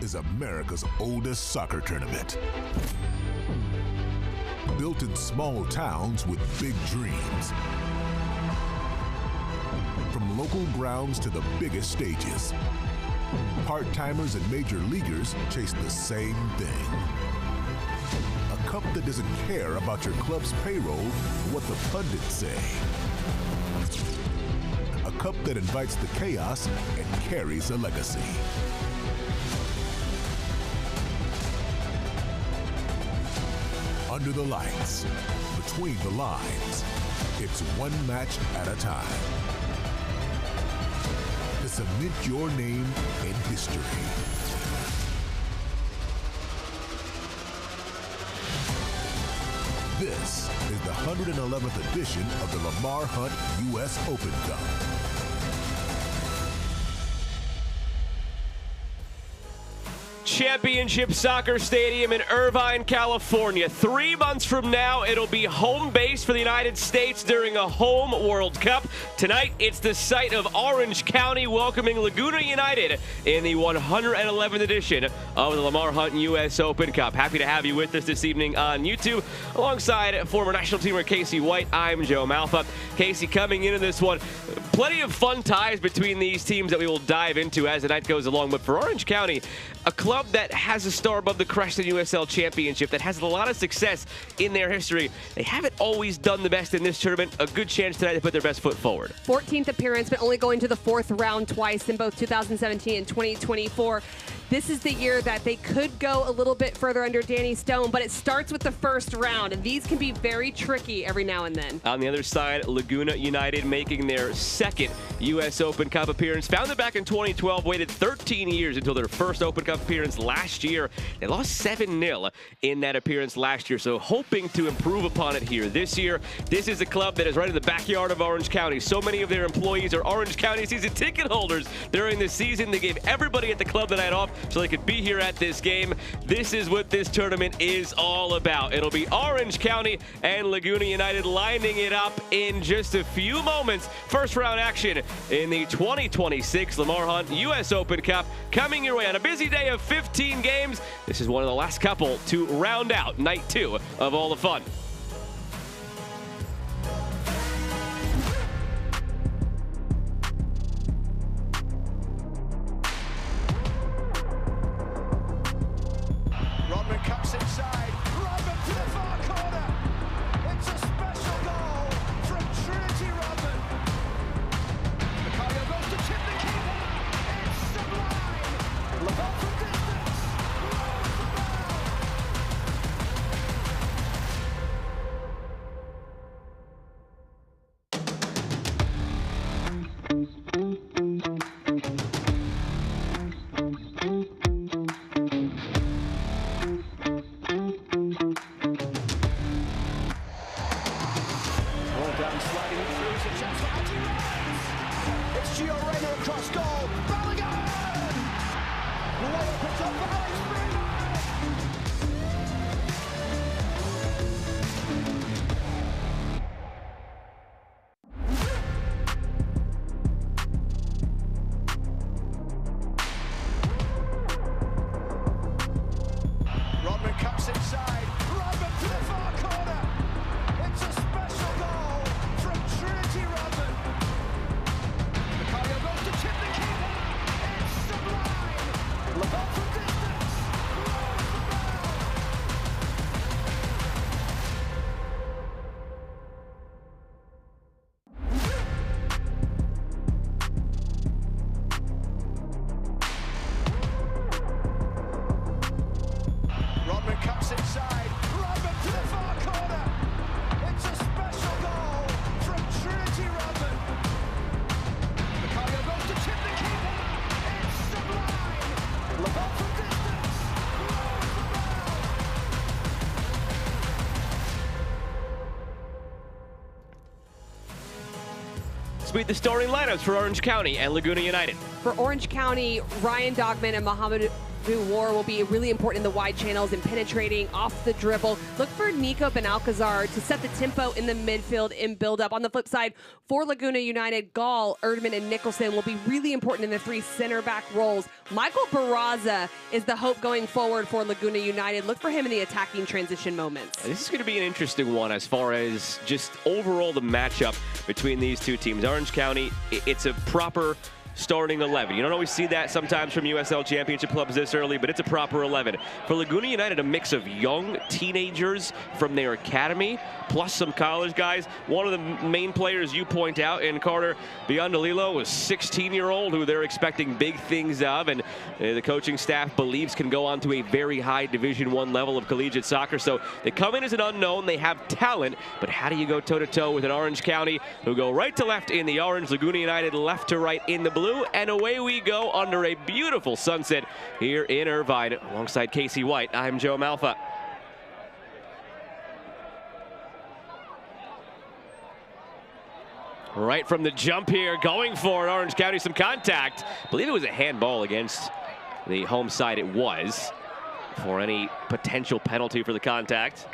This is America's oldest soccer tournament. Built in small towns with big dreams. From local grounds to the biggest stages, part-timers and major leaguers chase the same thing. A cup that doesn't care about your club's payroll or what the pundits say. A cup that invites the chaos and carries a legacy. Under the lights, between the lines, it's one match at a time. To cement your name in history. This is the 111th edition of the Lamar Hunt U.S. Open Cup. Championship Soccer Stadium in Irvine, California. 3 months from now, it'll be home base for the United States during a home World Cup. Tonight, it's the site of Orange County welcoming Laguna United in the 111th edition of the Lamar Hunt U.S. Open Cup. Happy to have you with us this evening on YouTube. Alongside former national teamer Casey White, I'm Joe Malfa. Casey, coming into this one, plenty of fun ties between these teams that we will dive into as the night goes along. But for Orange County, a club that has a star above the Creston USL Championship, that has a lot of success in their history. They haven't always done the best in this tournament. A good chance tonight to put their best foot forward. 14th appearance, but only going to the 4th round twice in both 2017 and 2024. This is the year that they could go a little bit further under Danny Stone, but it starts with the first round, and these can be very tricky every now and then. On the other side, Laguna United making their second U.S. Open Cup appearance. Founded back in 2012, waited 13 years until their first Open Cup appearance last year. They lost 7-0 in that appearance last year, so hoping to improve upon it here this year. This is a club that is right in the backyard of Orange County. So many of their employees are Orange County season ticket holders during the season. They gave everybody at the club the night off so they could be here at this game. This is what this tournament is all about. It'll be Orange County and Laguna United lining it up in just a few moments. First round action in the 2026 Lamar Hunt U.S. Open Cup coming your way on a busy day of 15 games. This is one of the last couple to round out night 2 of all the fun. Comes inside, Rodman to the far corner. It's a special goal from Trinity Rodman. Macario goes to tip the keeper. It's sublime. Lamar from distance. It's Gio Reyna across goal. Balogun! The layup is up for Alex Freeman. Rodman comes inside. Rodman to the far corner. It's a special goal from Trinity Rodman. Macario goes to tip the keeper. It's sublime. Lamar from distance. Rodman comes inside. Rodman to the far corner. It's a special goal from Trinity Rodman. Macario goes to tip the keeper. It's sublime. Lamar from distance. Let's meet the starting lineups for Orange County and Laguna United. For Orange County, Ryan Dogman and Mohamed War will be really important in the wide channels and penetrating off the dribble. Look for Nico Benalcazar to set the tempo in the midfield in build-up. On the flip side, for Laguna United, Gall, Erdman, and Nicholson will be really important in the 3 center-back roles. Michael Barraza is the hope going forward for Laguna United. Look for him in the attacking transition moments. This is going to be an interesting one as far as just overall the matchup between these two teams. Orange County, it's a proper starting 11. You don't always see that sometimes from USL Championship clubs this early, but it's a proper 11. For Laguna United, a mix of young teenagers from their academy, plus some college guys. One of the main players you point out in Carter Biondolillo was a 16-year-old who they're expecting big things of, and the coaching staff believes can go on to a very high Division I level of collegiate soccer. So they come in as an unknown. They have talent, but how do you go toe-to-toe with an Orange County who go right to left in the orange, Laguna United left to right in the blue? And away we go under a beautiful sunset here in Irvine. Alongside Casey White, I'm Joe Malfa. Right from the jump here, going for it, Orange County, some contact. I believe it was a handball against the home side. It was, for any potential penalty for the contact.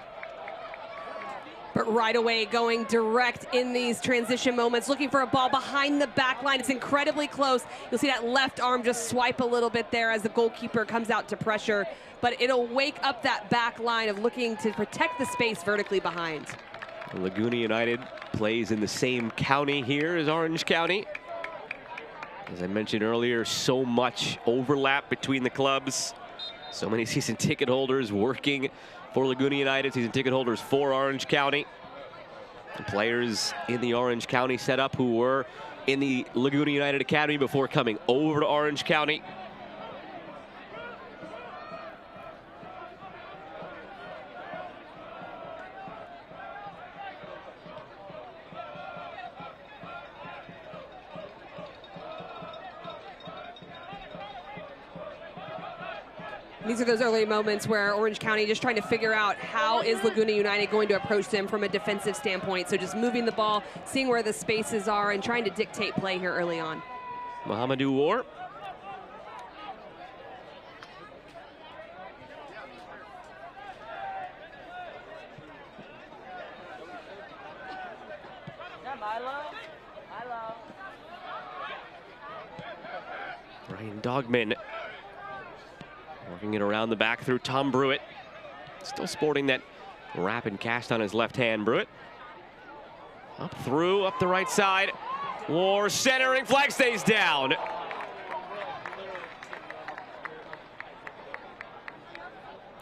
But right away, going direct in these transition moments, looking for a ball behind the back line. It's incredibly close. You'll see that left arm just swipe a little bit there as the goalkeeper comes out to pressure. But it'll wake up that back line of looking to protect the space vertically behind. Laguna United plays in the same county here as Orange County. As I mentioned earlier, so much overlap between the clubs. So many season ticket holders working for Laguna United, season ticket holders for Orange County. The players in the Orange County setup who were in the Laguna United Academy before coming over to Orange County. These are those early moments where Orange County just trying to figure out how is Laguna United going to approach them from a defensive standpoint. So just moving the ball, seeing where the spaces are, and trying to dictate play here early on. Mohamedou War. Ryan Dogman working it around the back through Tom Brewitt. Still sporting that rapid cast on his left hand. Brewitt up through, up the right side. War centering, flag stays down.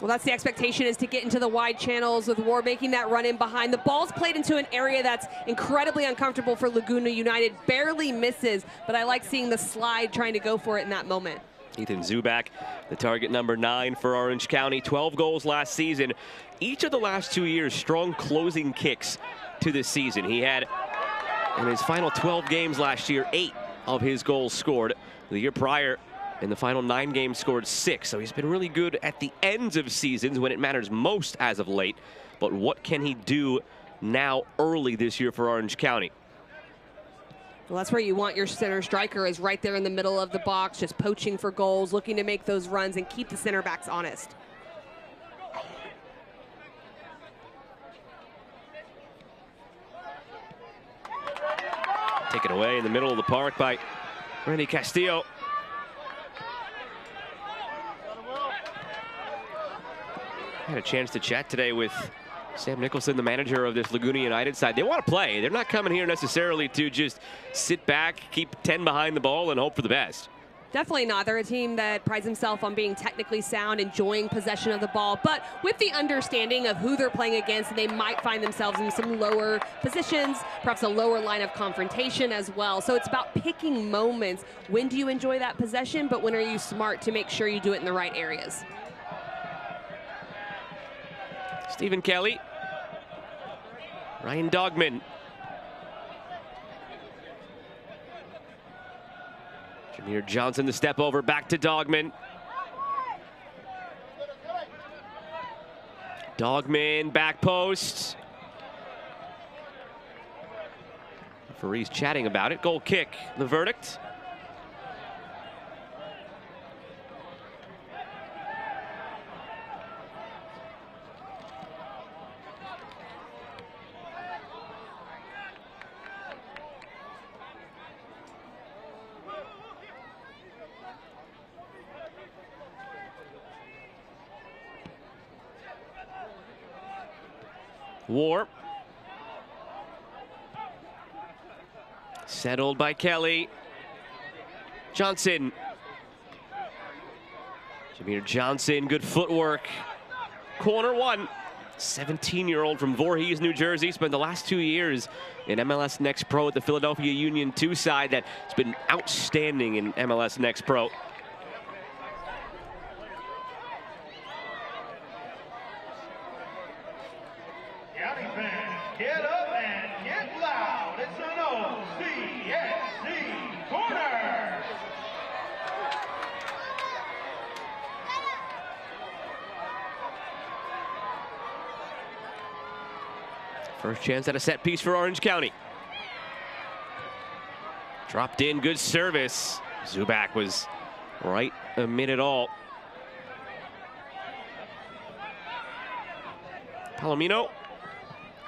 Well, that's the expectation, is to get into the wide channels with War making that run in behind. The ball's played into an area that's incredibly uncomfortable for Laguna United. Barely misses, but I like seeing the slide trying to go for it in that moment. Ethan Zubak, the target number 9 for Orange County. 12 goals last season. Each of the last 2 years, strong closing kicks to this season. He had, in his final 12 games last year, 8 of his goals scored. The year prior, in the final 9 games, scored 6. So he's been really good at the ends of seasons when it matters most as of late. But what can he do now early this year for Orange County? Well, that's where you want your center striker, is right there in the middle of the box, just poaching for goals, looking to make those runs and keep the center backs honest. Taken away in the middle of the park by Randy Castillo. I had a chance to chat today with Sam Nicholson, the manager of this Laguna United side. They want to play. They're not coming here necessarily to just sit back, keep 10 behind the ball, and hope for the best. Definitely not. They're a team that prides himself on being technically sound, enjoying possession of the ball, but with the understanding of who they're playing against, and they might find themselves in some lower positions, perhaps a lower line of confrontation as well. So it's about picking moments. When do you enjoy that possession, but when are you smart to make sure you do it in the right areas? Stephen Kelly. Ryan Dogman. Jameer Johnson, the step over, back to Dogman. Dogman, back post. Referee's chatting about it. Goal kick, the verdict. War. Settled by Kelly. Johnson. Jameer Johnson, good footwork. Corner one. 17-year-old from Voorhees, New Jersey. Spent the last 2 years in MLS Next Pro at the Philadelphia Union 2 side. That's been outstanding in MLS Next Pro. County fans, get up and get loud. It's an OCSC corner. First chance at a set piece for Orange County. Dropped in, good service. Zubak was right amid it all. Palomino.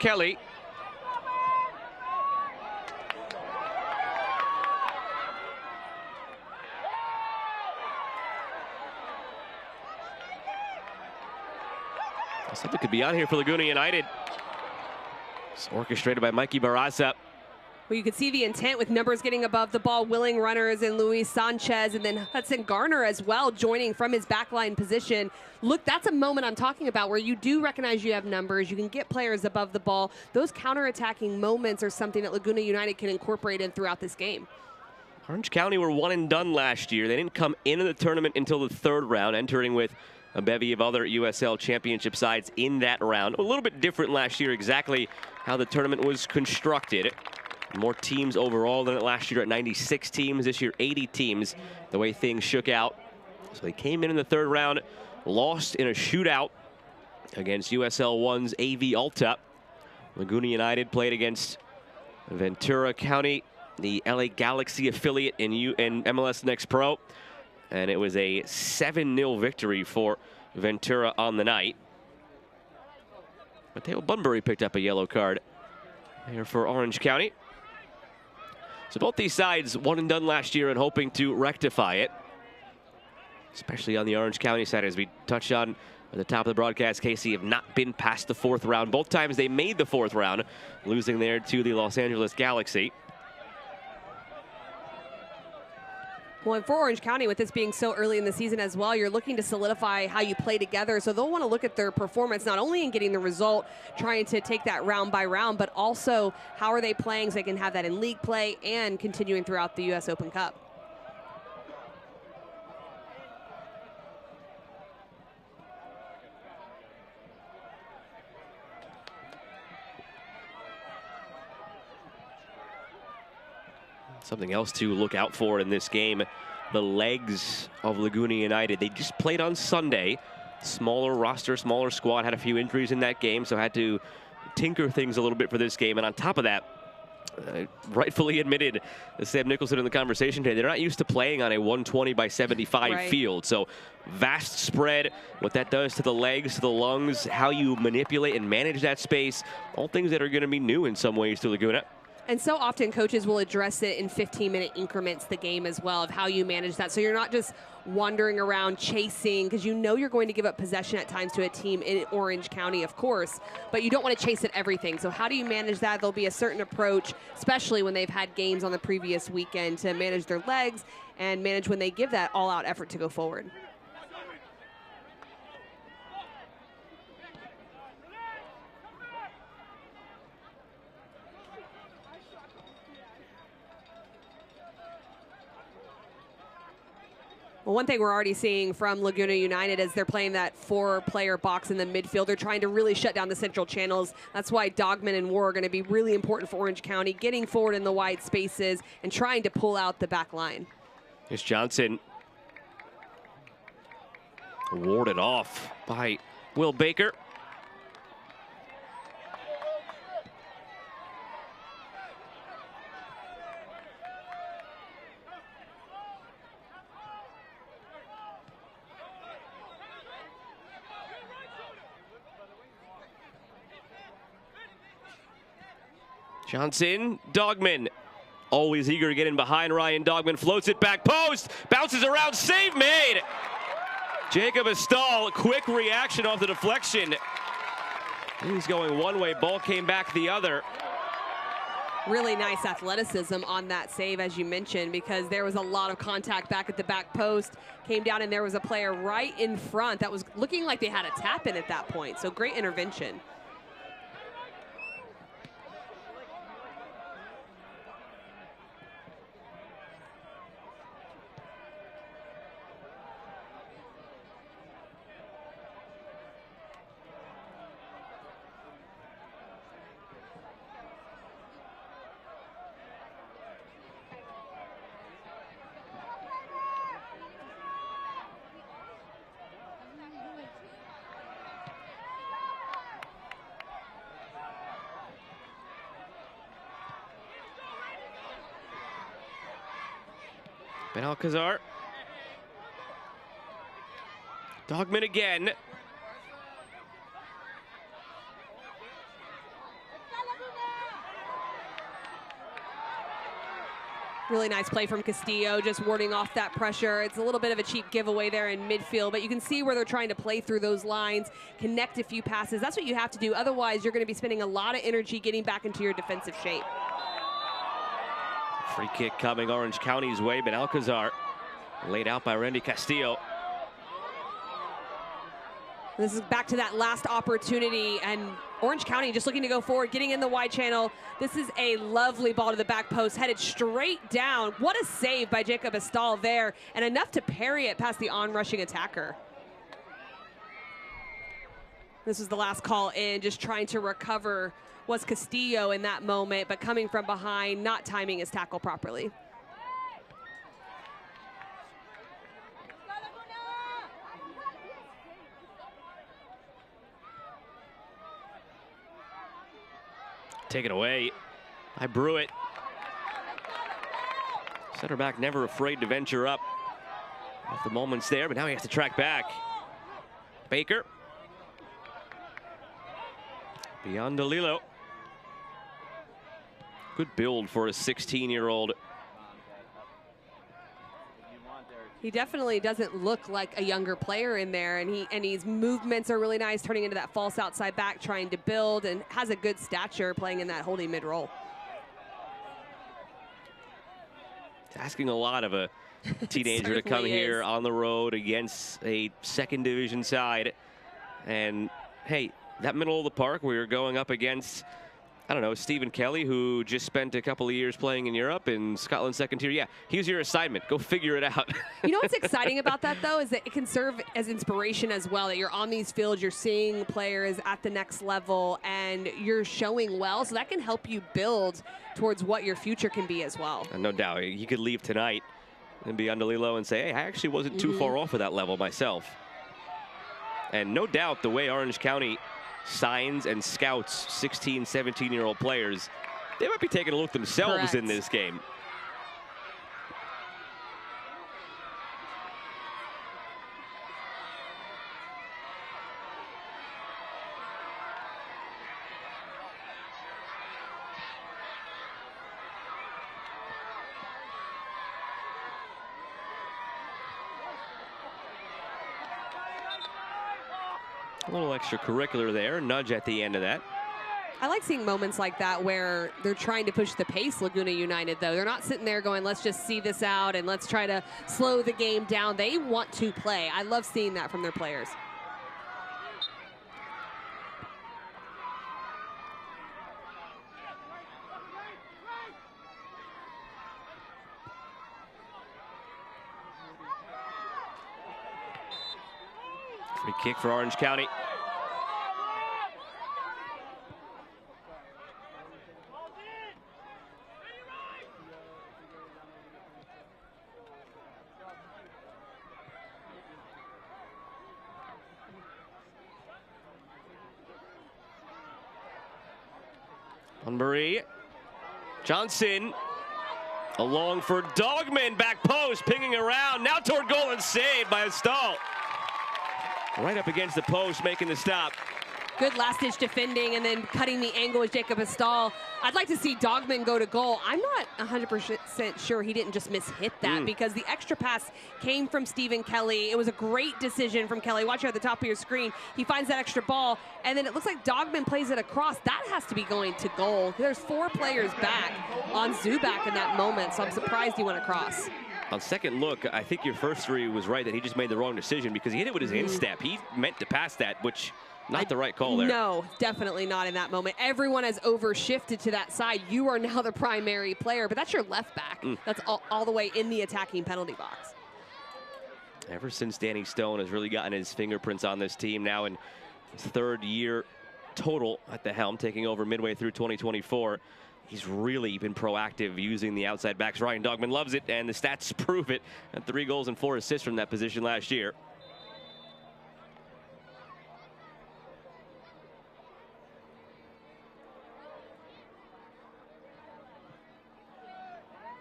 Kelly. Something could be on here for Laguna United. It's orchestrated by Mikey Barraza. Well, you could see the intent with numbers getting above the ball, willing runners, and Luis Sanchez, and then Hudson Garner as well, joining from his backline position. Look, that's a moment I'm talking about where you do recognize you have numbers. You can get players above the ball. Those counterattacking moments are something that Laguna United can incorporate in throughout this game. Orange County were one and done last year. They didn't come into the tournament until the third round, entering with a bevy of other USL championship sides in that round. A little bit different last year, exactly how the tournament was constructed. More teams overall than last year at 96 teams. This year, 80 teams, the way things shook out. So they came in the third round, lost in a shootout against USL 1's AV Alta. Laguna United played against Ventura County, the LA Galaxy affiliate in MLS Next Pro. And it was a 7-0 victory for Ventura on the night. Mateo Bunbury picked up a yellow card here for Orange County. So both these sides one and done last year and hoping to rectify it. Especially on the Orange County side, as we touched on at the top of the broadcast, KC have not been past the fourth round. Both times they made the fourth round, losing there to the Los Angeles Galaxy. Well, and for Orange County, with this being so early in the season as well, you're looking to solidify how you play together. So they'll want to look at their performance, not only in getting the result, trying to take that round by round, but also how are they playing so they can have that in league play and continuing throughout the U.S. Open Cup. Something else to look out for in this game, the legs of Laguna United. They just played on Sunday. Smaller roster, smaller squad, had a few injuries in that game, so had to tinker things a little bit for this game. And on top of that, rightfully admitted, Sam Nicholson in the conversation today, they're not used to playing on a 120 by 75 field. So vast spread, what that does to the legs, to the lungs, how you manipulate and manage that space, all things that are going to be new in some ways to Laguna. And so often coaches will address it in 15-minute increments, the game as well, of how you manage that. So you're not just wandering around chasing, because you know you're going to give up possession at times to a team in Orange County, of course, but you don't want to chase at everything. So how do you manage that? There'll be a certain approach, especially when they've had games on the previous weekend, to manage their legs and manage when they give that all-out effort to go forward. Well, one thing we're already seeing from Laguna United is they're playing that 4-player box in the midfield. They're trying to really shut down the central channels. That's why Dogman and War are going to be really important for Orange County, getting forward in the wide spaces and trying to pull out the back line. Here's Johnson. Warded off by Will Baker. Johnson, Dogman, always eager to get in behind Ryan Dogman, floats it back post, bounces around, save made. Jacob Estal, quick reaction off the deflection. He was going one way, ball came back the other. Really nice athleticism on that save, as you mentioned, because there was a lot of contact back at the back post. Came down and there was a player right in front that was looking like they had a tap in at that point. So great intervention. Alcazar. Dogman again. Really nice play from Castillo, just warding off that pressure. It's a little bit of a cheap giveaway there in midfield, but you can see where they're trying to play through those lines, connect a few passes. That's what you have to do. Otherwise, you're going to be spending a lot of energy getting back into your defensive shape. Free kick coming Orange County's way, but Alcazar laid out by Randy Castillo. This is back to that last opportunity, and Orange County just looking to go forward, getting in the wide channel. This is a lovely ball to the back post, headed straight down. What a save by Jacob Estal there, and enough to parry it past the on-rushing attacker. This was the last call in, just trying to recover was Castillo in that moment, but coming from behind, not timing his tackle properly. Taken away by Brewitt. Center back never afraid to venture up. Off the moments there, but now he has to track back. Baker. Beyond Dalilo. Good build for a 16-year-old. He definitely doesn't look like a younger player in there, and his movements are really nice, turning into that false outside back, trying to build, and has a good stature playing in that holding mid role. It's asking a lot of a teenager to come here on the road against a second division side. And hey, that middle of the park where you're going up against, I don't know, Stephen Kelly, who just spent a couple of years playing in Europe in Scotland's second tier. Yeah, here's your assignment. Go figure it out. You know what's exciting about that, though, is that it can serve as inspiration as well, that you're on these fields, you're seeing players at the next level, and you're showing well, so that can help you build towards what your future can be as well. And no doubt, he could leave tonight and be on Dalilo and say, hey, I actually wasn't too far off of that level myself. And no doubt the way Orange County signs and scouts 16, 17-year-old players, they might be taking a look themselves in this game. A little extracurricular there, nudge at the end of that. I like seeing moments like that where they're trying to push the pace, Laguna United, though. They're not sitting there going, let's just see this out and let's try to slow the game down. They want to play. I love seeing that from their players. Free kick for Orange County. Bunbury. Johnson. Along for Dogman. Back post. Pinging around. Now toward goal and saved by Estal. Right up against the post, making the stop. Good last-ditch defending and then cutting the angle with Jacob Estall. I'd like to see Dogman go to goal. I'm not 100% sure he didn't just miss-hit that because the extra pass came from Stephen Kelly. It was a great decision from Kelly. Watch here at the top of your screen. He finds that extra ball, and then it looks like Dogman plays it across. That has to be going to goal. There's 4 players back on Zubac in that moment, so I'm surprised he went across. On second look, I think your first 3 was right that he just made the wrong decision because he hit it with his instep. He meant to pass that, which not the right call there. No, definitely not in that moment. Everyone has overshifted to that side. You are now the primary player, but that's your left back. That's all the way in the attacking penalty box. Ever since Danny Stone has really gotten his fingerprints on this team, now in his 3rd year total at the helm, taking over midway through 2024, he's really been proactive using the outside backs. Ryan Dogman loves it, and the stats prove it. At 3 goals and 4 assists from that position last year.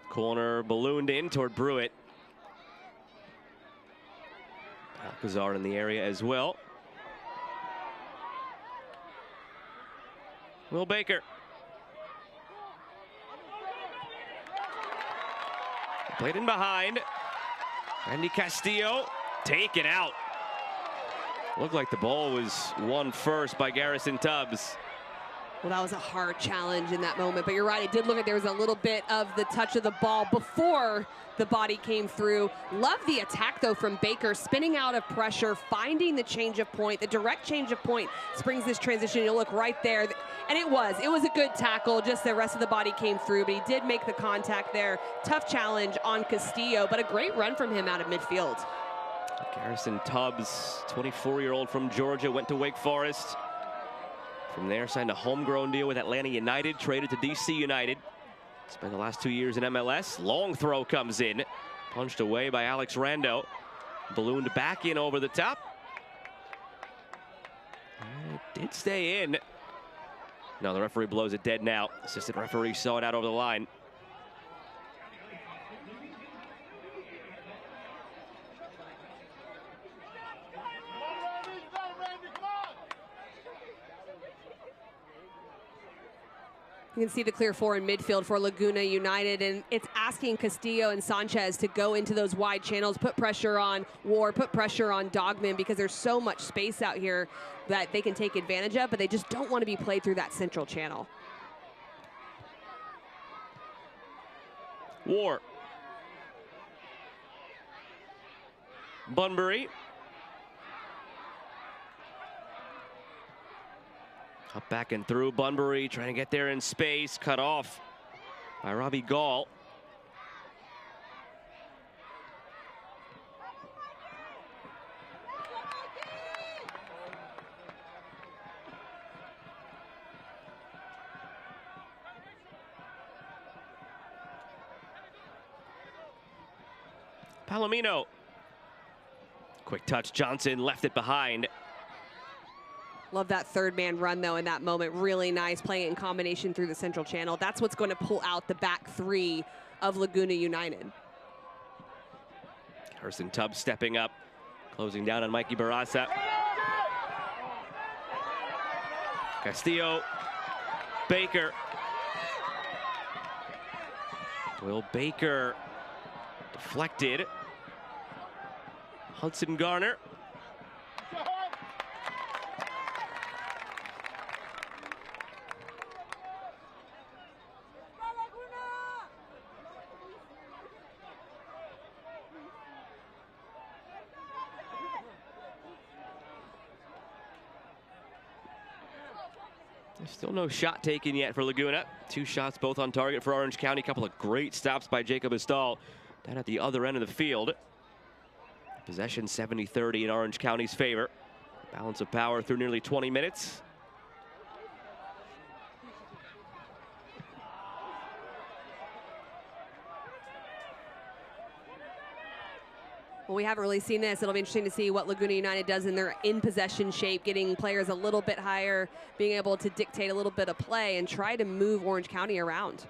Corner ballooned in toward Brewitt. Alcazar in the area as well. Will Baker. Played in behind. Andy Castillo taken out. Looked like the ball was won first by Garrison Tubbs. Well, that was a hard challenge in that moment, but you're right. It did look like there was a little bit of the touch of the ball before the body came through. Love the attack, though, from Baker, spinning out of pressure, finding the change of point. The direct change of point springs this transition. You'll look right there. And it was a good tackle. Just the rest of the body came through, but he did make the contact there. Tough challenge on Castillo, but a great run from him out of midfield. Garrison Tubbs, 24-year-old from Georgia, went to Wake Forest. From there, signed a homegrown deal with Atlanta United, traded to DC United. Spent the last 2 years in MLS. Long throw comes in. Punched away by Alex Rando. Ballooned back in over the top. And it did stay in. No, the referee blows it dead now. Assistant referee saw it out over the line. You can see the clear 4 in midfield for Laguna United, and it's asking Castillo and Sanchez to go into those wide channels, put pressure on Ward, put pressure on Dogman, because there's so much space out here that they can take advantage of, but they just don't want to be played through that central channel. War. Bunbury. Up back and through. Bunbury trying to get there in space. Cut off by Robbie Gall. Palomino. Quick touch. Johnson left it behind. Love that 3rd-man run, though, in that moment. Really nice, playing in combination through the central channel. That's what's going to pull out the back 3 of Laguna United. Carson Tubbs stepping up, closing down on Mikey Barraza. Castillo. Baker. Will Baker deflected. Hudson Garner. There's still no shot taken yet for Laguna. 2 shots both on target for Orange County. A couple of great stops by Jacob Estall down at the other end of the field. Possession 70-30 in Orange County's favor. Balance of power through nearly 20 minutes. Well, we haven't really seen this. It'll be interesting to see what Laguna United does in their in-possession shape, getting players a little bit higher, being able to dictate a little bit of play and try to move Orange County around.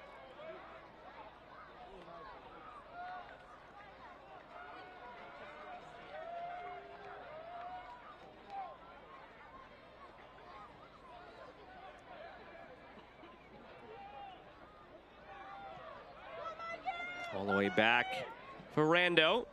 All the way back for Rando.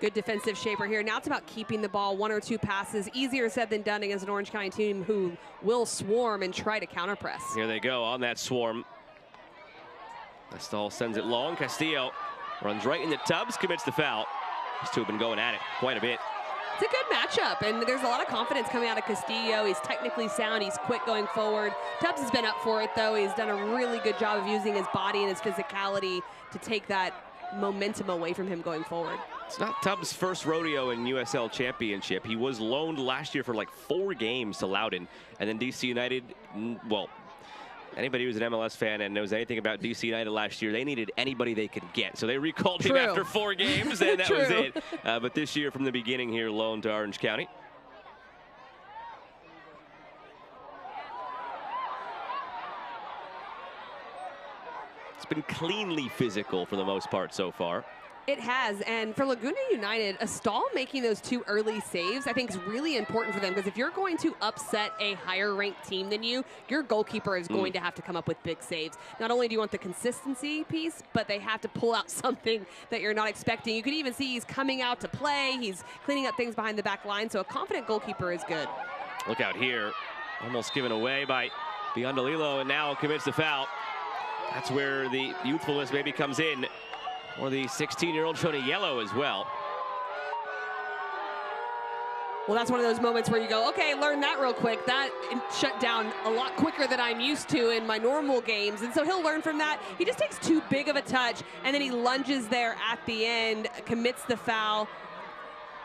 Good defensive shaper here. Now it's about keeping the ball, 1 or 2 passes. Easier said than done against an Orange County team who will swarm and try to counterpress. Here they go on that swarm. Estall sends it long. Castillo runs right into Tubbs, commits the foul. These two have been going at it quite a bit. It's a good matchup, and there's a lot of confidence coming out of Castillo. He's technically sound. He's quick going forward. Tubbs has been up for it, though. He's done a really good job of using his body and his physicality to take that momentum away from him going forward. It's not Tubbs' first rodeo in USL Championship. He was loaned last year for like 4 games to Loudoun. And then DC United, well, anybody who's an MLS fan and knows anything about DC United last year, they needed anybody they could get. So they recalled him after 4 games, and that was it. But this year from the beginning here, loaned to Orange County. It's been cleanly physical for the most part so far. It has, and for Laguna United, Estall making those 2 early saves I think is really important for them, because if you're going to upset a higher ranked team than you, your goalkeeper is going to have to come up with big saves. Not only do you want the consistency piece, but they have to pull out something that you're not expecting. You can even see he's coming out to play. He's cleaning up things behind the back line, so a confident goalkeeper is good. Look out here, almost given away by Biondolillo, and now commits the foul. That's where the youthfulness maybe comes in. Or the 16-year-old shown a yellow as well. Well, that's one of those moments where you go, okay, learn that real quick. That shut down a lot quicker than I'm used to in my normal games. And so he'll learn from that. He just takes too big of a touch, and then he lunges there at the end, commits the foul.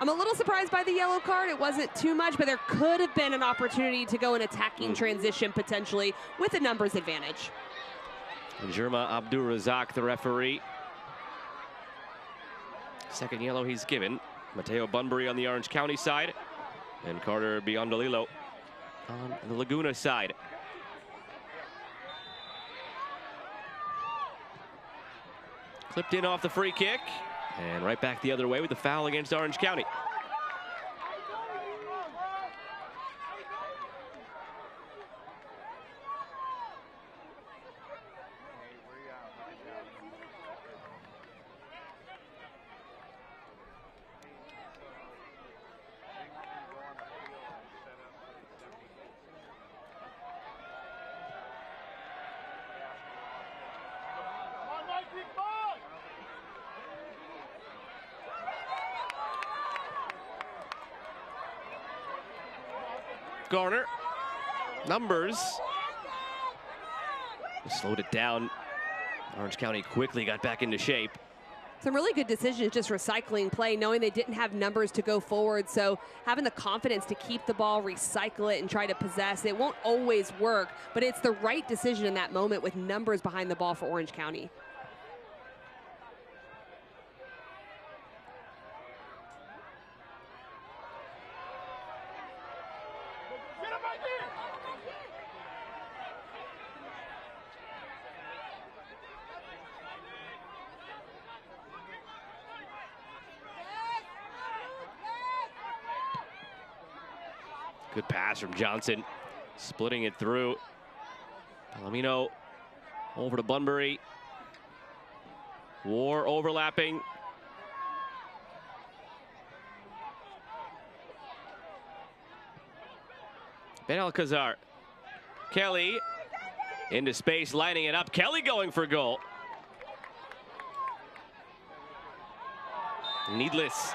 I'm a little surprised by the yellow card. It wasn't too much, but there could have been an opportunity to go an attacking transition potentially with a numbers advantage. Jerma Abdur-Razak, the referee. Second yellow he's given. Mateo Bunbury on the Orange County side, and Carter Biondolillo on the Laguna side. Clipped in off the free kick, and right back the other way with the foul against Orange County. Garner, numbers, slowed it down. Orange County quickly got back into shape. Some really good decisions, just recycling play, knowing they didn't have numbers to go forward. So having the confidence to keep the ball, recycle it, and try to possess. It won't always work, but it's the right decision in that moment with numbers behind the ball for Orange County. Good pass from Johnson, splitting it through. Palomino over to Bunbury. War overlapping. Ben Alcazar. Kelly into space, lining it up. Kelly going for goal. Needless.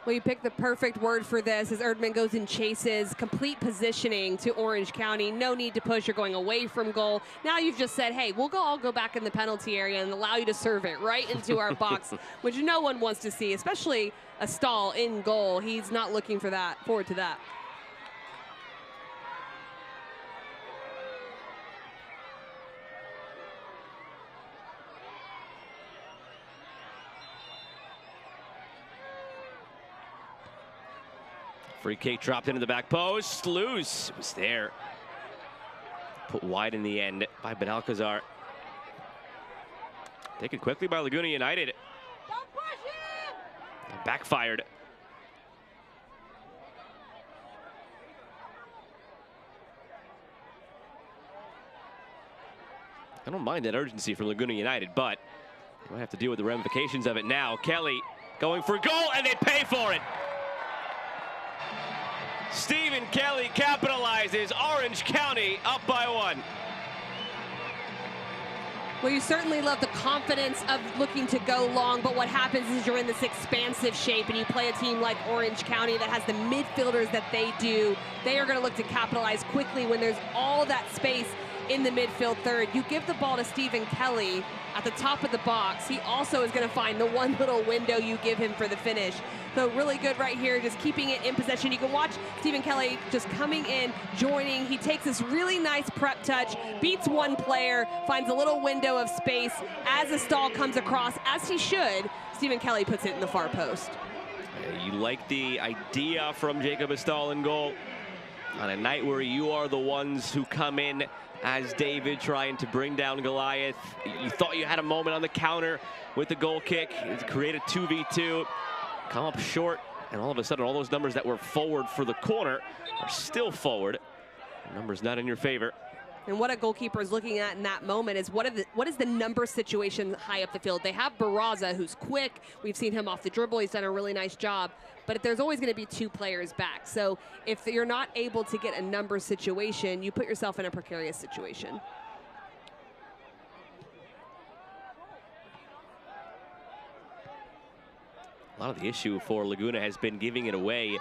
Well, you picked the perfect word for this as Erdman goes and chases. Complete positioning to Orange County. No need to push. You're going away from goal. Now you've just said, hey, I'll go back in the penalty area and allow you to serve it right into our box, which no one wants to see, especially a stall in goal. He's not looking for that, forward to that. Free kick dropped into the back post. Loose. It was there. Put wide in the end by Benalcazar. Taken quickly by Laguna United. Don't push him! Backfired. I don't mind that urgency from Laguna United, but you might have to deal with the ramifications of it now. Kelly going for goal, and they pay for it. Stephen Kelly capitalizes. Orange County up by 1. Well, you certainly love the confidence of looking to go long, but what happens is you're in this expansive shape and you play a team like Orange County that has the midfielders that they do. They are going to look to capitalize quickly when there's all that space in the midfield third. You give the ball to Stephen Kelly at the top of the box. He also is going to find the one little window you give him for the finish. So really good right here, just keeping it in possession. You can watch Stephen Kelly just coming in, joining. He takes this really nice prep touch, beats one player, finds a little window of space. As a stall comes across, as he should, Stephen Kelly puts it in the far post. You like the idea from Jacob Estall in goal. On a night where you are the ones who come in as David trying to bring down Goliath. You thought you had a moment on the counter with the goal kick. It's created 2v2. Come up short, and all of a sudden all those numbers that were forward for the corner are still forward. The number's not in your favor. And what a goalkeeper is looking at in that moment is what is the number situation high up the field. They have Barraza, who's quick. We've seen him off the dribble. He's done a really nice job. But there's always going to be 2 players back. So if you're not able to get a number situation, you put yourself in a precarious situation. A lot of the issue for Laguna has been giving it away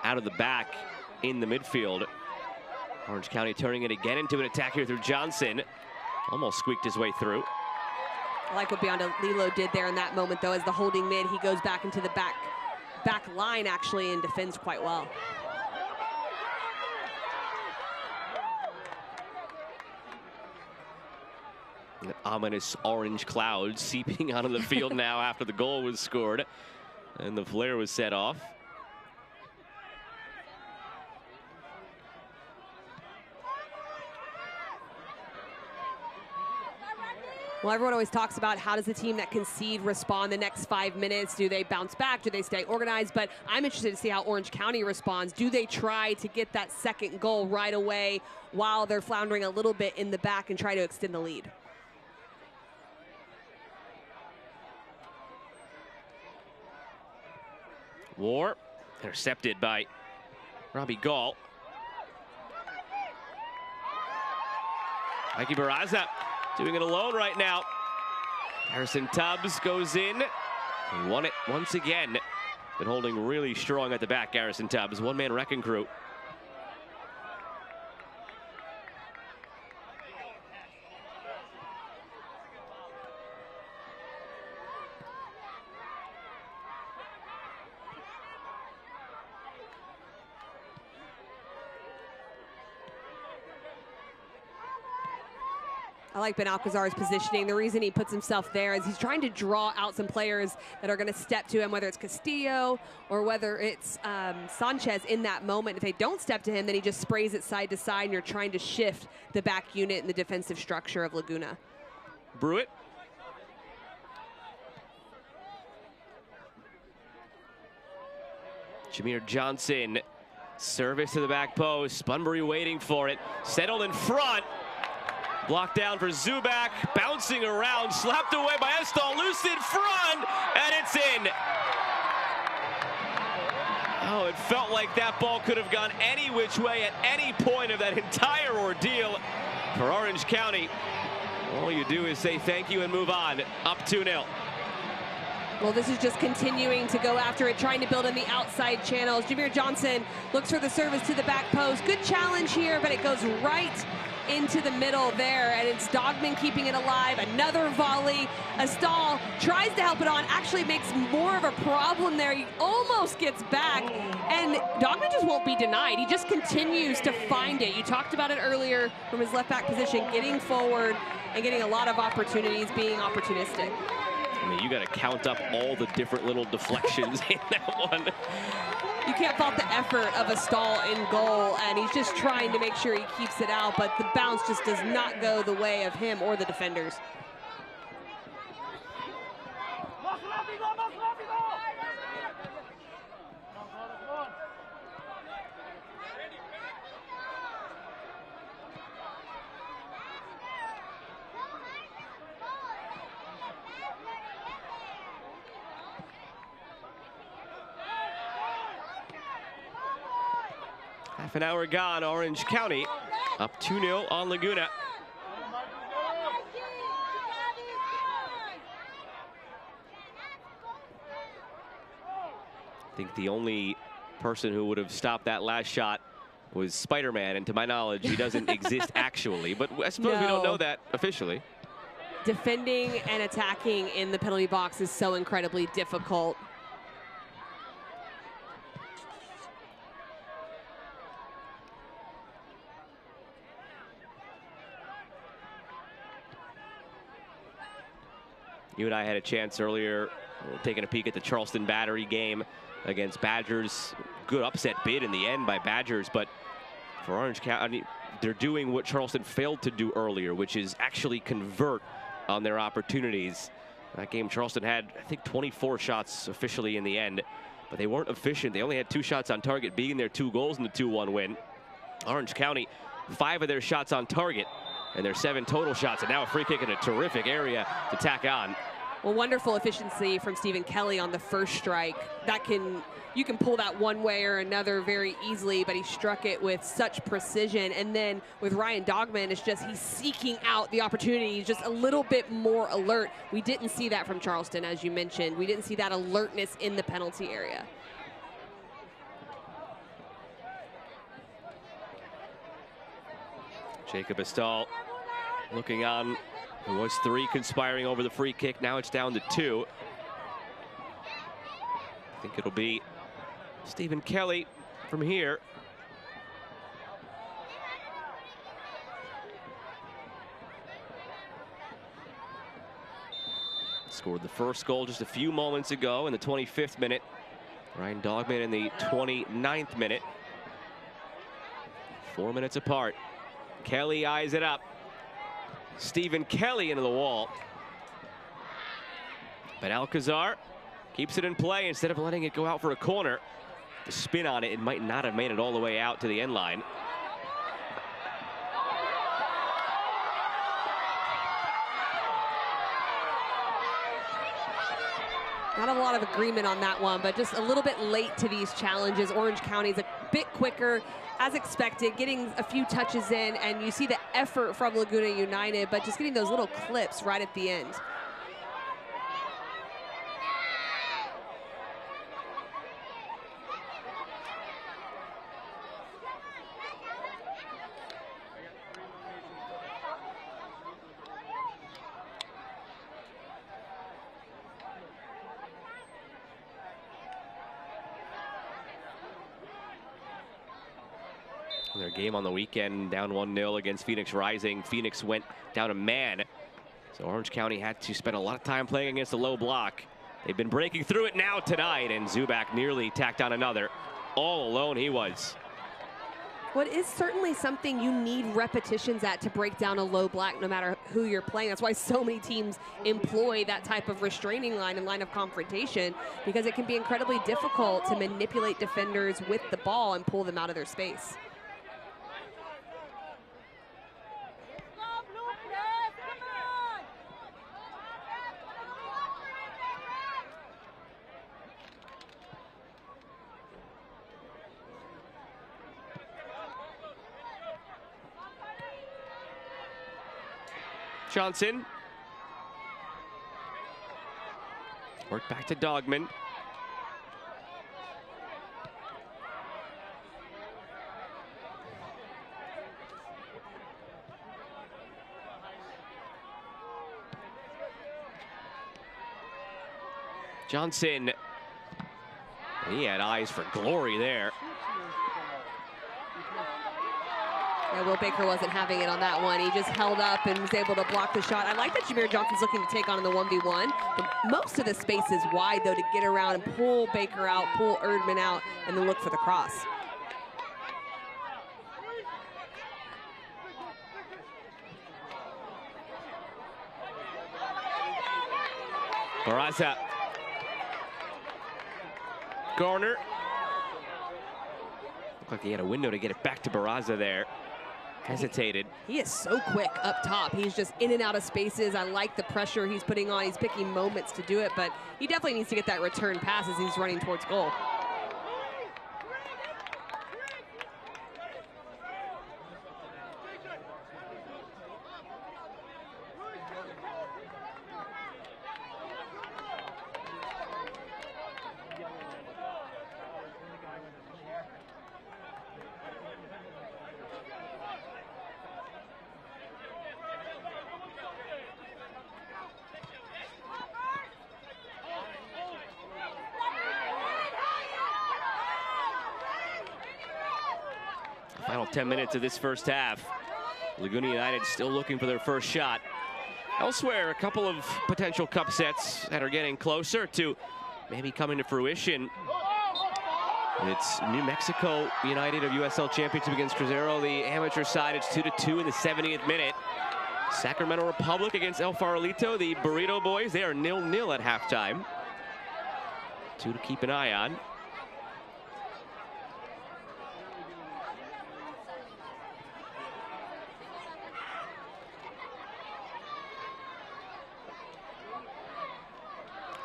out of the back in the midfield. Orange County turning it again into an attack here through Johnson. Almost squeaked his way through. I like what Beyond Lilo did there in that moment, though, as the holding mid. He goes back into the back line, actually, and defends quite well. An ominous orange cloud seeping onto the field now after the goal was scored and the flare was set off. Well, everyone always talks about how does the team that concede respond the next 5 minutes? Do they bounce back? Do they stay organized? But I'm interested to see how Orange County responds. Do they try to get that second goal right away while they're floundering a little bit in the back and try to extend the lead? War intercepted by Robbie Gall. Mikey Barraza doing it alone right now. Harrison Tubbs goes in. He won it once again. Been holding really strong at the back, Harrison Tubbs. One-man wrecking crew. I like Benalcazar's positioning. The reason he puts himself there is he's trying to draw out some players that are going to step to him, whether it's Castillo or whether it's Sanchez in that moment. If they don't step to him, then he just sprays it side to side, and you're trying to shift the back unit and the defensive structure of Laguna. Brewitt. Jameer Johnson, service to the back post. Bunbury waiting for it. Settled in front. Blocked down for Zubak, bouncing around, slapped away by Estall, loose in front, and it's in. Oh, it felt like that ball could have gone any which way at any point of that entire ordeal for Orange County. All you do is say thank you and move on, up 2-0. Well, this is just continuing to go after it, trying to build in the outside channels. Jameer Johnson looks for the service to the back post. Good challenge here, but it goes right into the middle there, and it's Dogman keeping it alive. Another volley. Astal tries to help it on, actually makes more of a problem there. He almost gets back, and Dogman just won't be denied. He just continues to find it. You talked about it earlier from his left back position, getting forward and getting a lot of opportunities, being opportunistic. I mean, you got to count up all the different little deflections in that one. You can't fault the effort of Astal in goal, and he's just trying to make sure he keeps it out, but the bounce just does not go the way of him or the defenders. Half an hour gone, Orange County up 2-0 on Laguna. I think the only person who would have stopped that last shot was Spider-Man, and to my knowledge, he doesn't exist actually, but I suppose we don't know that officially. Defending and attacking in the penalty box is so incredibly difficult. You and I had a chance earlier taking a peek at the Charleston Battery game against Badgers. Good upset bid in the end by Badgers, but for Orange County, they're doing what Charleston failed to do earlier, which is actually convert on their opportunities. That game, Charleston had, I think, 24 shots officially in the end, but they weren't efficient. They only had 2 shots on target, being their 2 goals in the 2-1 win. Orange County, 5 of their shots on target, and their 7 total shots, and now a free kick in a terrific area to tack on. Well, wonderful efficiency from Stephen Kelly on the first strike. You can pull that one way or another very easily, but he struck it with such precision. And then with Ryan Dogman, it's just he's seeking out the opportunity. He's just a little bit more alert. We didn't see that from Charleston, as you mentioned. We didn't see that alertness in the penalty area. Jacob Astal looking on. It was 3 conspiring over the free kick. Now it's down to 2. I think it'll be Stephen Kelly from here. Scored the first goal just a few moments ago in the 25th minute. Ryan Dogman in the 29th minute. 4 minutes apart. Kelly eyes it up. Stephen Kelly into the wall. But Alcazar keeps it in play instead of letting it go out for a corner. The spin on it, it might not have made it all the way out to the end line. Not a lot of agreement on that one, but just a little bit late to these challenges. Orange County's a bit quicker, as expected, getting a few touches in, and you see the effort from Laguna United, but just getting those little clips right at the end. Their game on the weekend, down 1-0 against Phoenix Rising. Phoenix went down a man. So Orange County had to spend a lot of time playing against a low block. They've been breaking through it now tonight, and Zubak nearly tacked on another. All alone he was. What is certainly something you need repetitions at to break down a low block, no matter who you're playing. That's why so many teams employ that type of restraining line and line of confrontation, because it can be incredibly difficult to manipulate defenders with the ball and pull them out of their space. Johnson Work back to Dogman. Johnson, he had eyes for glory there. Yeah, Will Baker wasn't having it on that one. He just held up and was able to block the shot. I like that Jameer Johnson's looking to take on in the 1v1. But most of the space is wide, though, to get around and pull Baker out, pull Erdman out, and then look for the cross. Barraza. Garner. Looked like he had a window to get it back to Barraza there. Hesitated. He is so quick up top. He's just in and out of spaces. I like the pressure he's putting on. He's picking moments to do it, but he definitely needs to get that return pass as he's running towards goal. Final 10 minutes of this first half. Laguna United still looking for their first shot. Elsewhere, a couple of potential cup sets that are getting closer to maybe coming to fruition. It's New Mexico United of USL Championship against Cruzeiro. The amateur side, it's 2-2 in the 70th minute. Sacramento Republic against El Farolito. The Burrito Boys, they are 0-0 at halftime. Two to keep an eye on.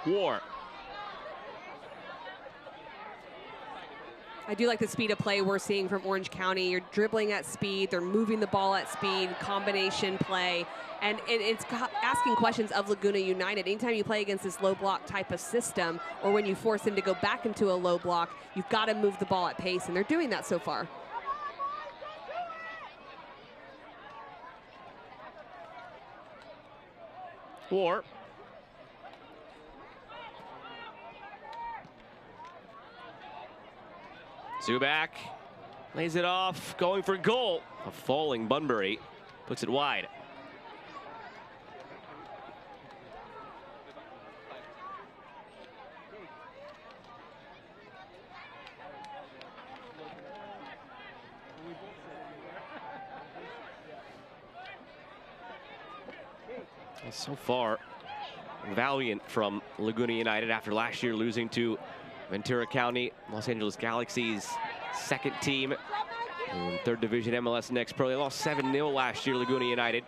War. I do like the speed of play we're seeing from Orange County. You're dribbling at speed, they're moving the ball at speed, combination play, and it's asking questions of Laguna United. Anytime you play against this low block type of system, or when you force them to go back into a low block, you've got to move the ball at pace, and they're doing that so far. War. Zuback lays it off, going for goal. A falling Bunbury puts it wide. And so far, valiant from Laguna United after last year losing to Ventura County, Los Angeles Galaxy's second team in third division MLS Next Pro. They lost 7-0 last year, Laguna United.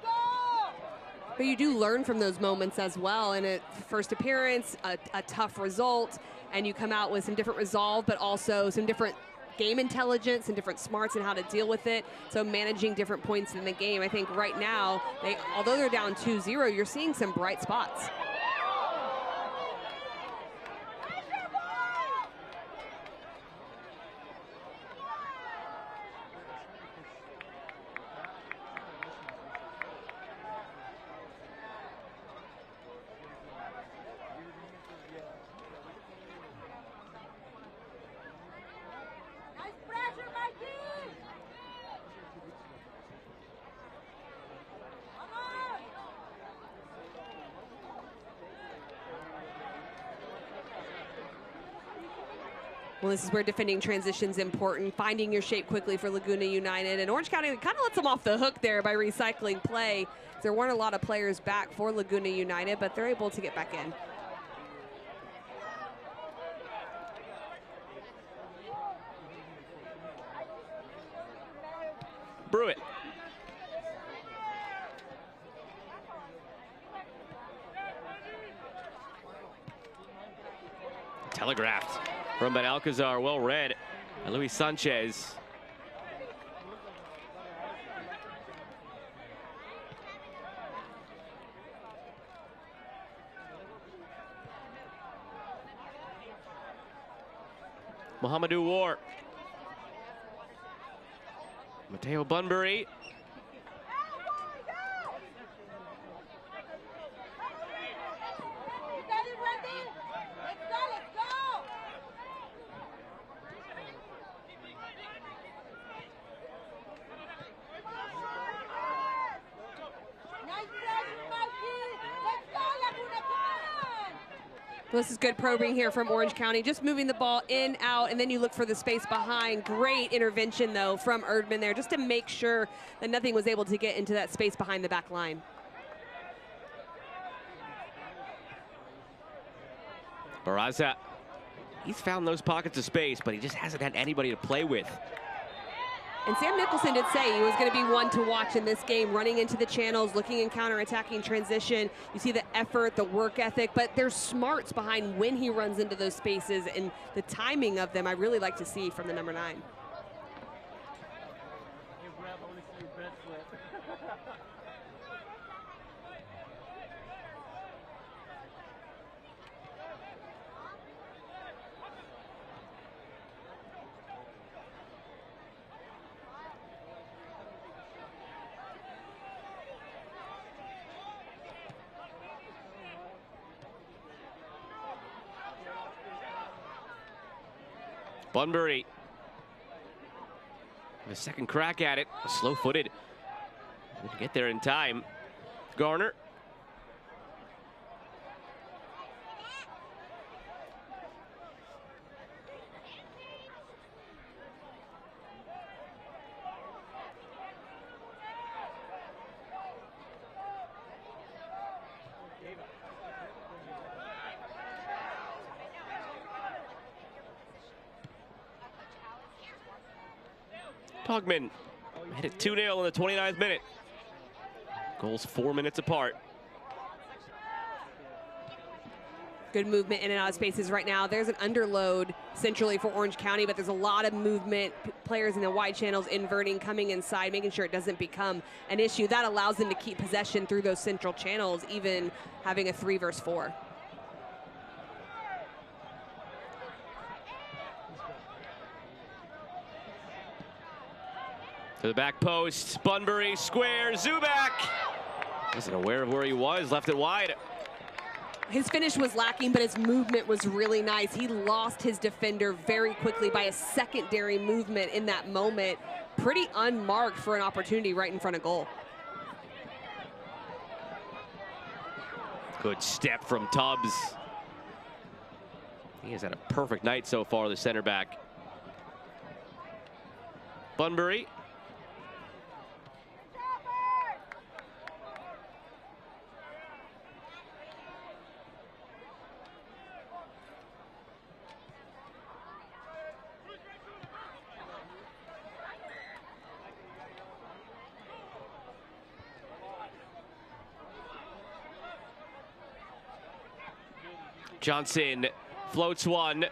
But you do learn from those moments as well. In a first appearance, a tough result, and you come out with some different resolve, but also some different game intelligence and different smarts and how to deal with it. So managing different points in the game. I think right now, although they're down 2-0, you're seeing some bright spots. Well, this is where defending transition's important, finding your shape quickly for Laguna United. And Orange County kind of lets them off the hook there by recycling play. There weren't a lot of players back for Laguna United, but they're able to get back in. Brewitt. Telegraphed from Ben Alcazar, well read. And Luis Sanchez. Mohamedou War. Mateo Bunbury. This is good probing here from Orange County, just moving the ball in, out, and then you look for the space behind. Great intervention, though, from Erdman there, just to make sure that nothing was able to get into that space behind the back line. Barraza, he's found those pockets of space, but he just hasn't had anybody to play with. And Sam Nicholson did say he was going to be one to watch in this game, running into the channels, looking in counter-attacking transition. You see the effort, the work ethic, but there's smarts behind when he runs into those spaces, and the timing of them I really like to see from the number 9. Bunbury, the second crack at it, slow-footed. Didn't get there in time. Garner. Togman hit it 2-0 in the 29th minute. Goals 4 minutes apart. Good movement in and out of spaces right now. There's an underload centrally for Orange County, but there's a lot of movement. Players in the wide channels inverting, coming inside, making sure it doesn't become an issue. That allows them to keep possession through those central channels, even having a 3 versus 4. To the back post, Bunbury, square, Zubak. Wasn't aware of where he was, left it wide. His finish was lacking, but his movement was really nice. He lost his defender very quickly by a secondary movement in that moment. Pretty unmarked for an opportunity right in front of goal. Good step from Tubbs. He has had a perfect night so far, the center back. Bunbury. Johnson floats one.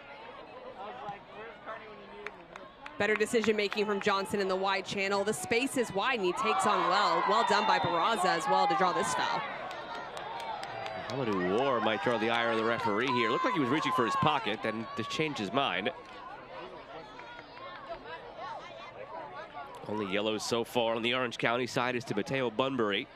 Better decision making from Johnson in the wide channel. The space is wide and he takes on well. Well done by Barraza as well to draw this foul. Mohamedou War might draw the ire of the referee here. Looked like he was reaching for his pocket, then just changed his mind. Only yellows so far on the Orange County side is to Mateo Bunbury.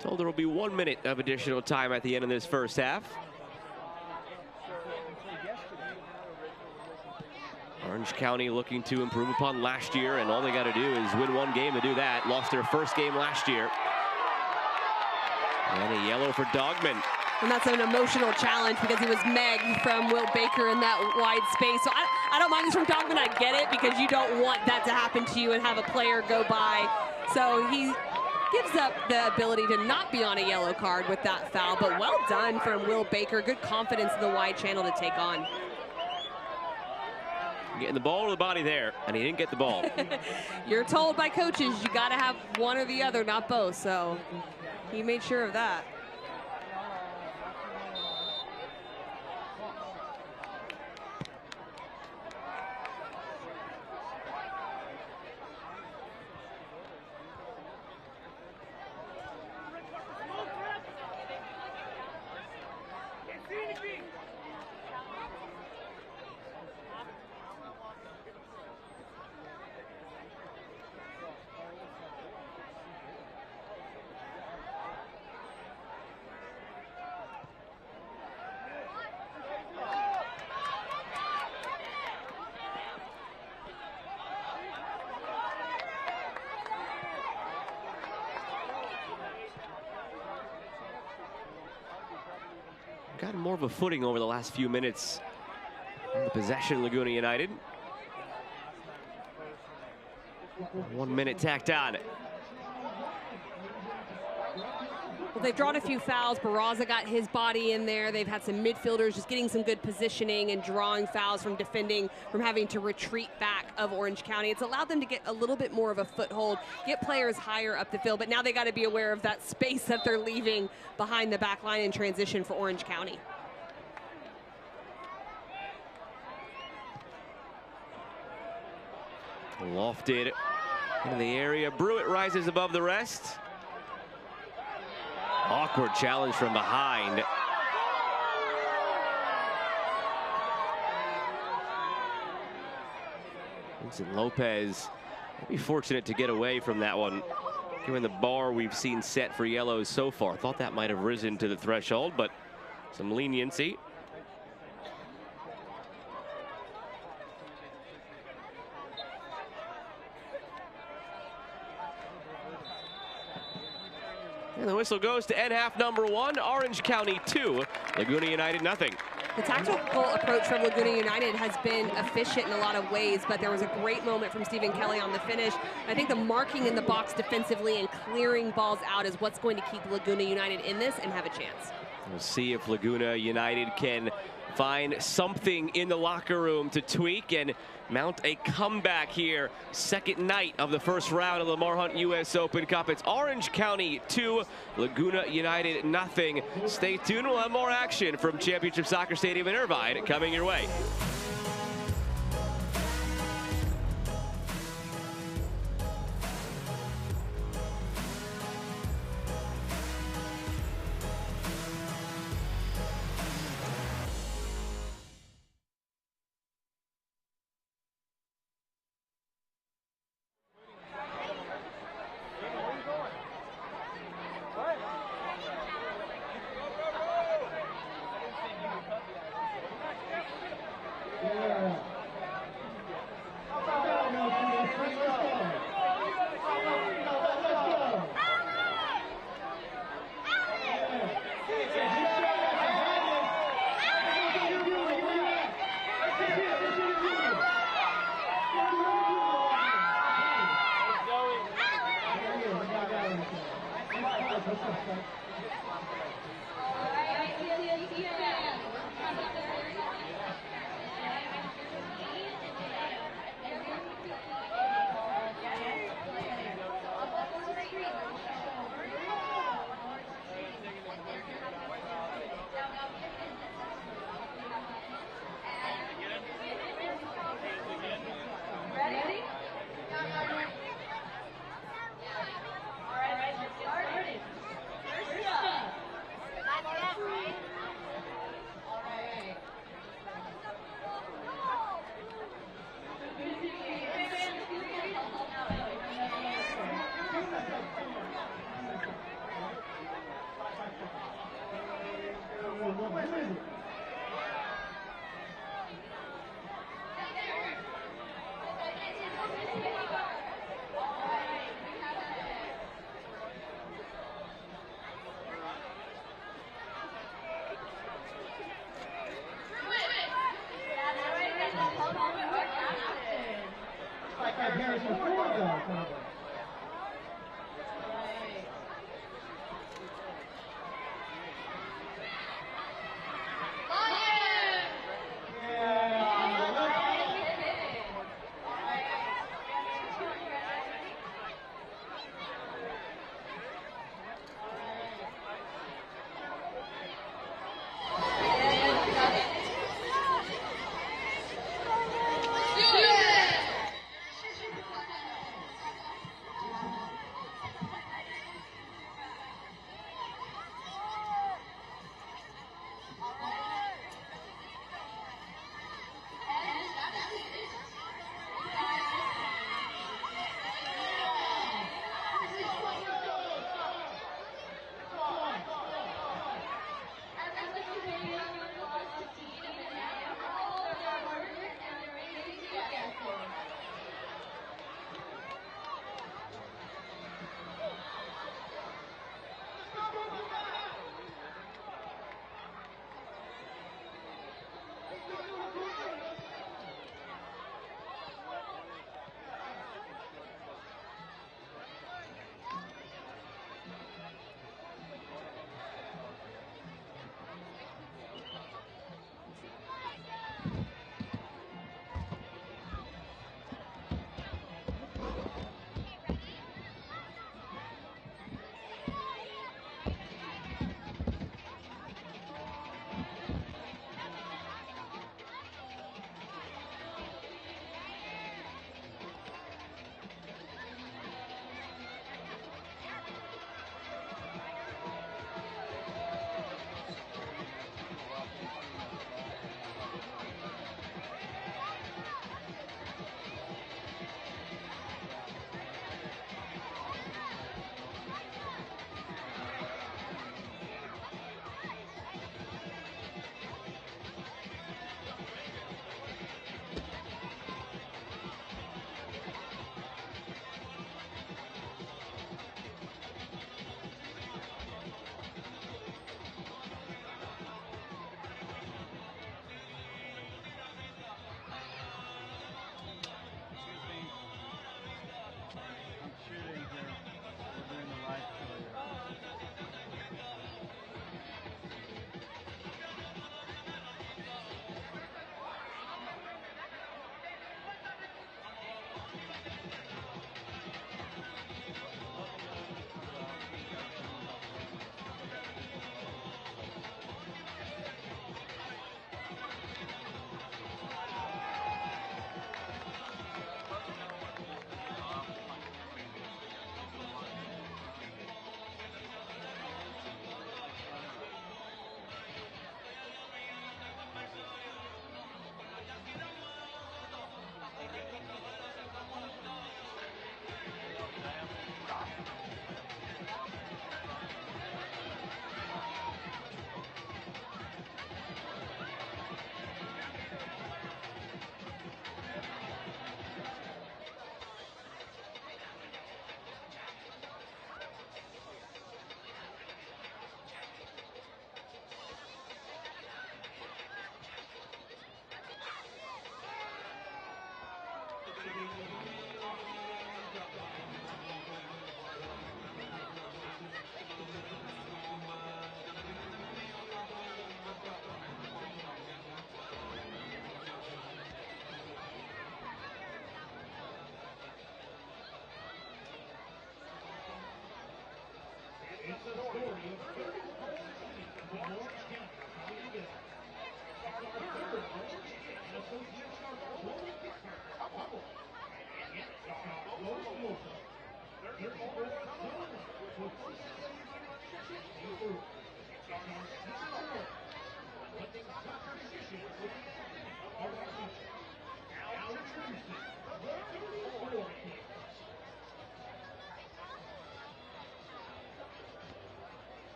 Told there will be 1 minute of additional time at the end of this first half. Orange County looking to improve upon last year, and all they got to do is win one game to do that. Lost their first game last year. And a yellow for Dogman. And that's an emotional challenge because he was megged from Will Baker in that wide space. So I don't mind this from Dogman. I get it because you don't want that to happen to you and have a player go by. So he gives up the ability to not be on a yellow card with that foul, but well done from Will Baker. Good confidence in the wide channel to take on. Getting the ball to the body there, and he didn't get the ball. You're told by coaches you got to have one or the other, not both. So he made sure of that. Gotten more of a footing over the last few minutes in the possession, Laguna United. 1 minute tacked on. Well, they've drawn a few fouls. Barraza got his body in there. They've had some midfielders just getting some good positioning and drawing fouls from defending, from having to retreat back of Orange County. It's allowed them to get a little bit more of a foothold, get players higher up the field, but now they got to be aware of that space that they're leaving behind the back line in transition for Orange County. Lofted in the area. Brewitt rises above the rest. Awkward challenge from behind. Vincent Lopez may be fortunate to get away from that one, given the bar we've seen set for yellows so far. Thought that might have risen to the threshold, but some leniency. And the whistle goes to end half number 1. Orange County 2, Laguna United nothing. The tactical approach from Laguna United has been efficient in a lot of ways, but there was a great moment from Stephen Kelly on the finish. I think the marking in the box defensively and clearing balls out is what's going to keep Laguna United in this and have a chance. We'll see if Laguna United can find something in the locker room to tweak and mount a comeback here. Second night of the first round of the Lamar Hunt U.S. Open Cup. It's Orange County 2, Laguna United nothing. Stay tuned. We'll have more action from Championship Soccer Stadium in Irvine coming your way.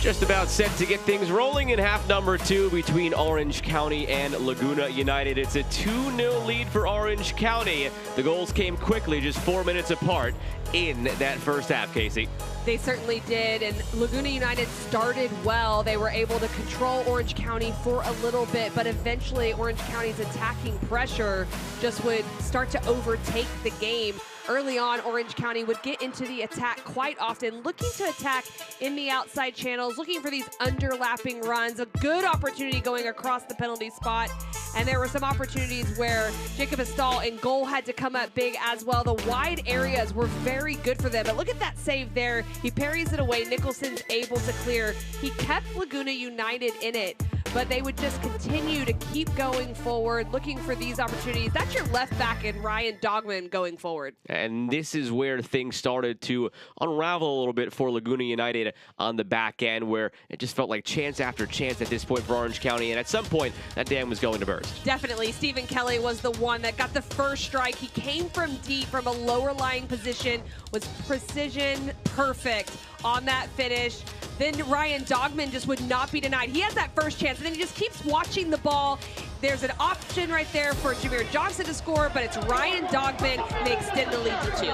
Just about set to get things rolling in half number 2 between Orange County and Laguna United. It's a 2-0 lead for Orange County. The goals came quickly, just 4 minutes apart in that first half, Casey. They certainly did, and Laguna United started well. They were able to control Orange County for a little bit, but eventually Orange County's attacking pressure just would start to overtake the game. Early on, Orange County would get into the attack quite often, looking to attack in the outside channels, looking for these underlapping runs, a good opportunity going across the penalty spot. And there were some opportunities where Jacob Estal in goal had to come up big as well. The wide areas were very good for them. But look at that save there. He parries it away. Nicholson's able to clear. He kept Laguna United in it, but they would just continue to keep going forward, looking for these opportunities. That's your left back in Ryan Dogman going forward. And this is where things started to unravel a little bit for Laguna United on the back end, where it just felt like chance after chance at this point for Orange County. And at some point, that dam was going to burst. Definitely. Stephen Kelly was the one that got the first strike. He came from deep, from a lower lying position, was precision perfect on that finish. Then Ryan Dogman just would not be denied. He has that first chance, and then he just keeps watching the ball. There's an option right there for Jameer Johnson to score, but it's Ryan Dogman, and they extend the lead to 2.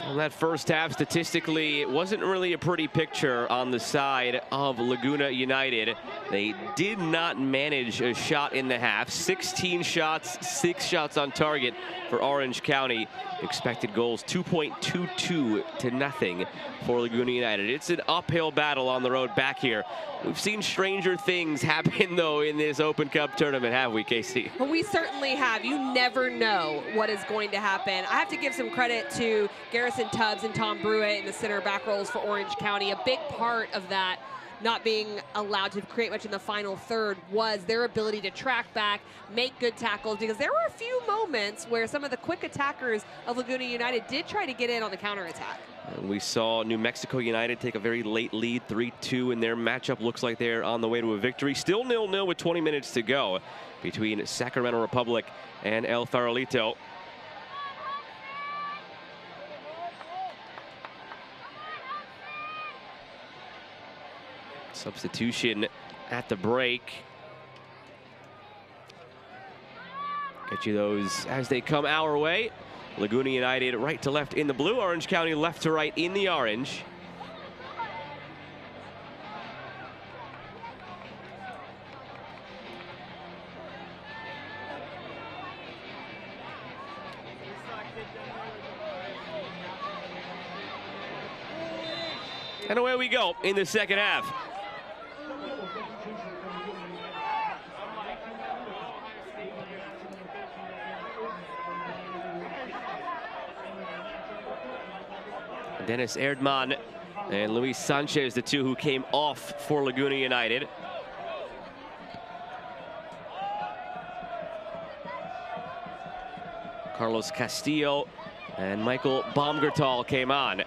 Well, that first half, statistically, it wasn't really a pretty picture on the side of Laguna United. They did not manage a shot in the half. 16 shots, 6 shots on target for Orange County. Expected goals 2.22 to nothing for Laguna United. It's an uphill battle on the road back here. We've seen stranger things happen, though, in this Open Cup tournament, have we, Casey? Well, we certainly have. You never know what is going to happen. I have to give some credit to Garrison Tubbs and Tom Brewitt in the center back roles for Orange County. A big part of that not being allowed to create much in the final third was their ability to track back, make good tackles, because there were a few moments where some of the quick attackers of Laguna United did try to get in on the counterattack. And we saw New Mexico United take a very late lead, 3-2, and their matchup looks like they're on the way to a victory. Still 0-0 with 20 minutes to go between Sacramento Republic and El Farolito. Substitution at the break. Get you those as they come our way. Laguna United right to left in the blue. Orange County left to right in the orange. And away we go in the second half. Dennis Erdmann and Luis Sanchez, the two who came off for Laguna United. Carlos Castillo and Michael Baumgartel came on.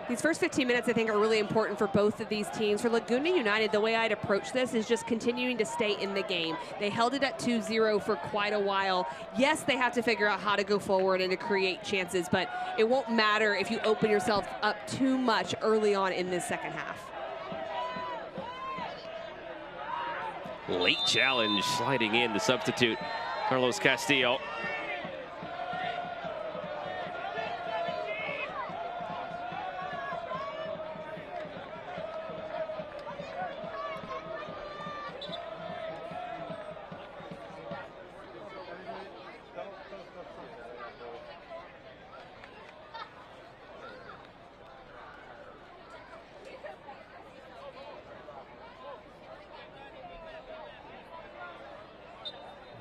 These first 15 minutes, I think, are really important for both of these teams. For Laguna United, the way I'd approach this is just continuing to stay in the game. They held it at 2-0 for quite a while. Yes, they have to figure out how to go forward and to create chances, but it won't matter if you open yourself up too much early on in this second half. Late challenge, sliding in the substitute, Carlos Castillo.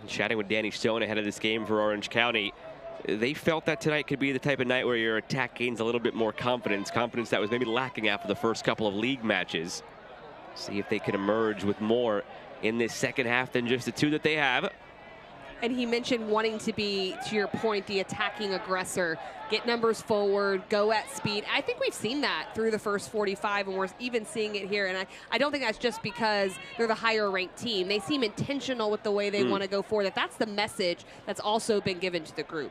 Chatting with Danny Stone ahead of this game for Orange County. They felt that tonight could be the type of night where your attack gains a little bit more confidence that was maybe lacking after the first couple of league matches. See if they can emerge with more in this second half than just the two that they have. And he mentioned wanting to be, to your point, the attacking aggressor, get numbers forward, go at speed. I think we've seen that through the first 45, and we're even seeing it here. And I don't think that's just because they're the higher ranked team. They seem intentional with the way they want to go forward. That's the message that's also been given to the group.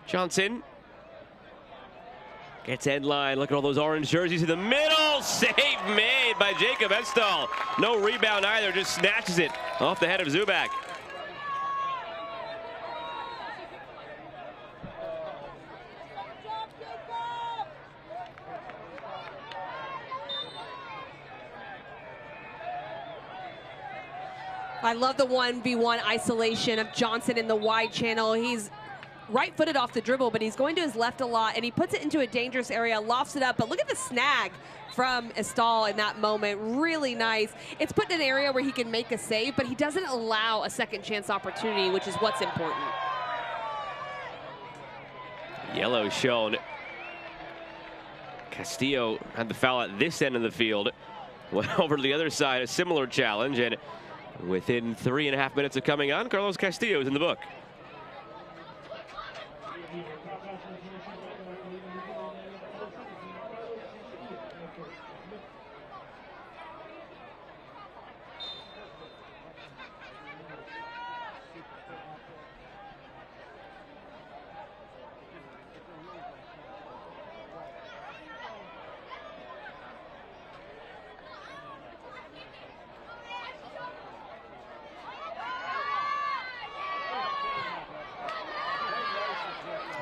Johnson gets end line. Look at all those orange jerseys in the middle. Save made by Jacob Edstall. No rebound either, just snatches it off the head of Zubac. I love the 1v1 isolation of Johnson in the wide channel. He's right-footed off the dribble, but he's going to his left a lot, and he puts it into a dangerous area, lofts it up. But look at the snag from Edstall in that moment. Really nice. It's put in an area where he can make a save, but he doesn't allow a second chance opportunity, which is what's important. Yellow shown. Castillo had the foul at this end of the field. Went over to the other side, a similar challenge, and within 3.5 minutes of coming on, Carlos Castillo is in the book.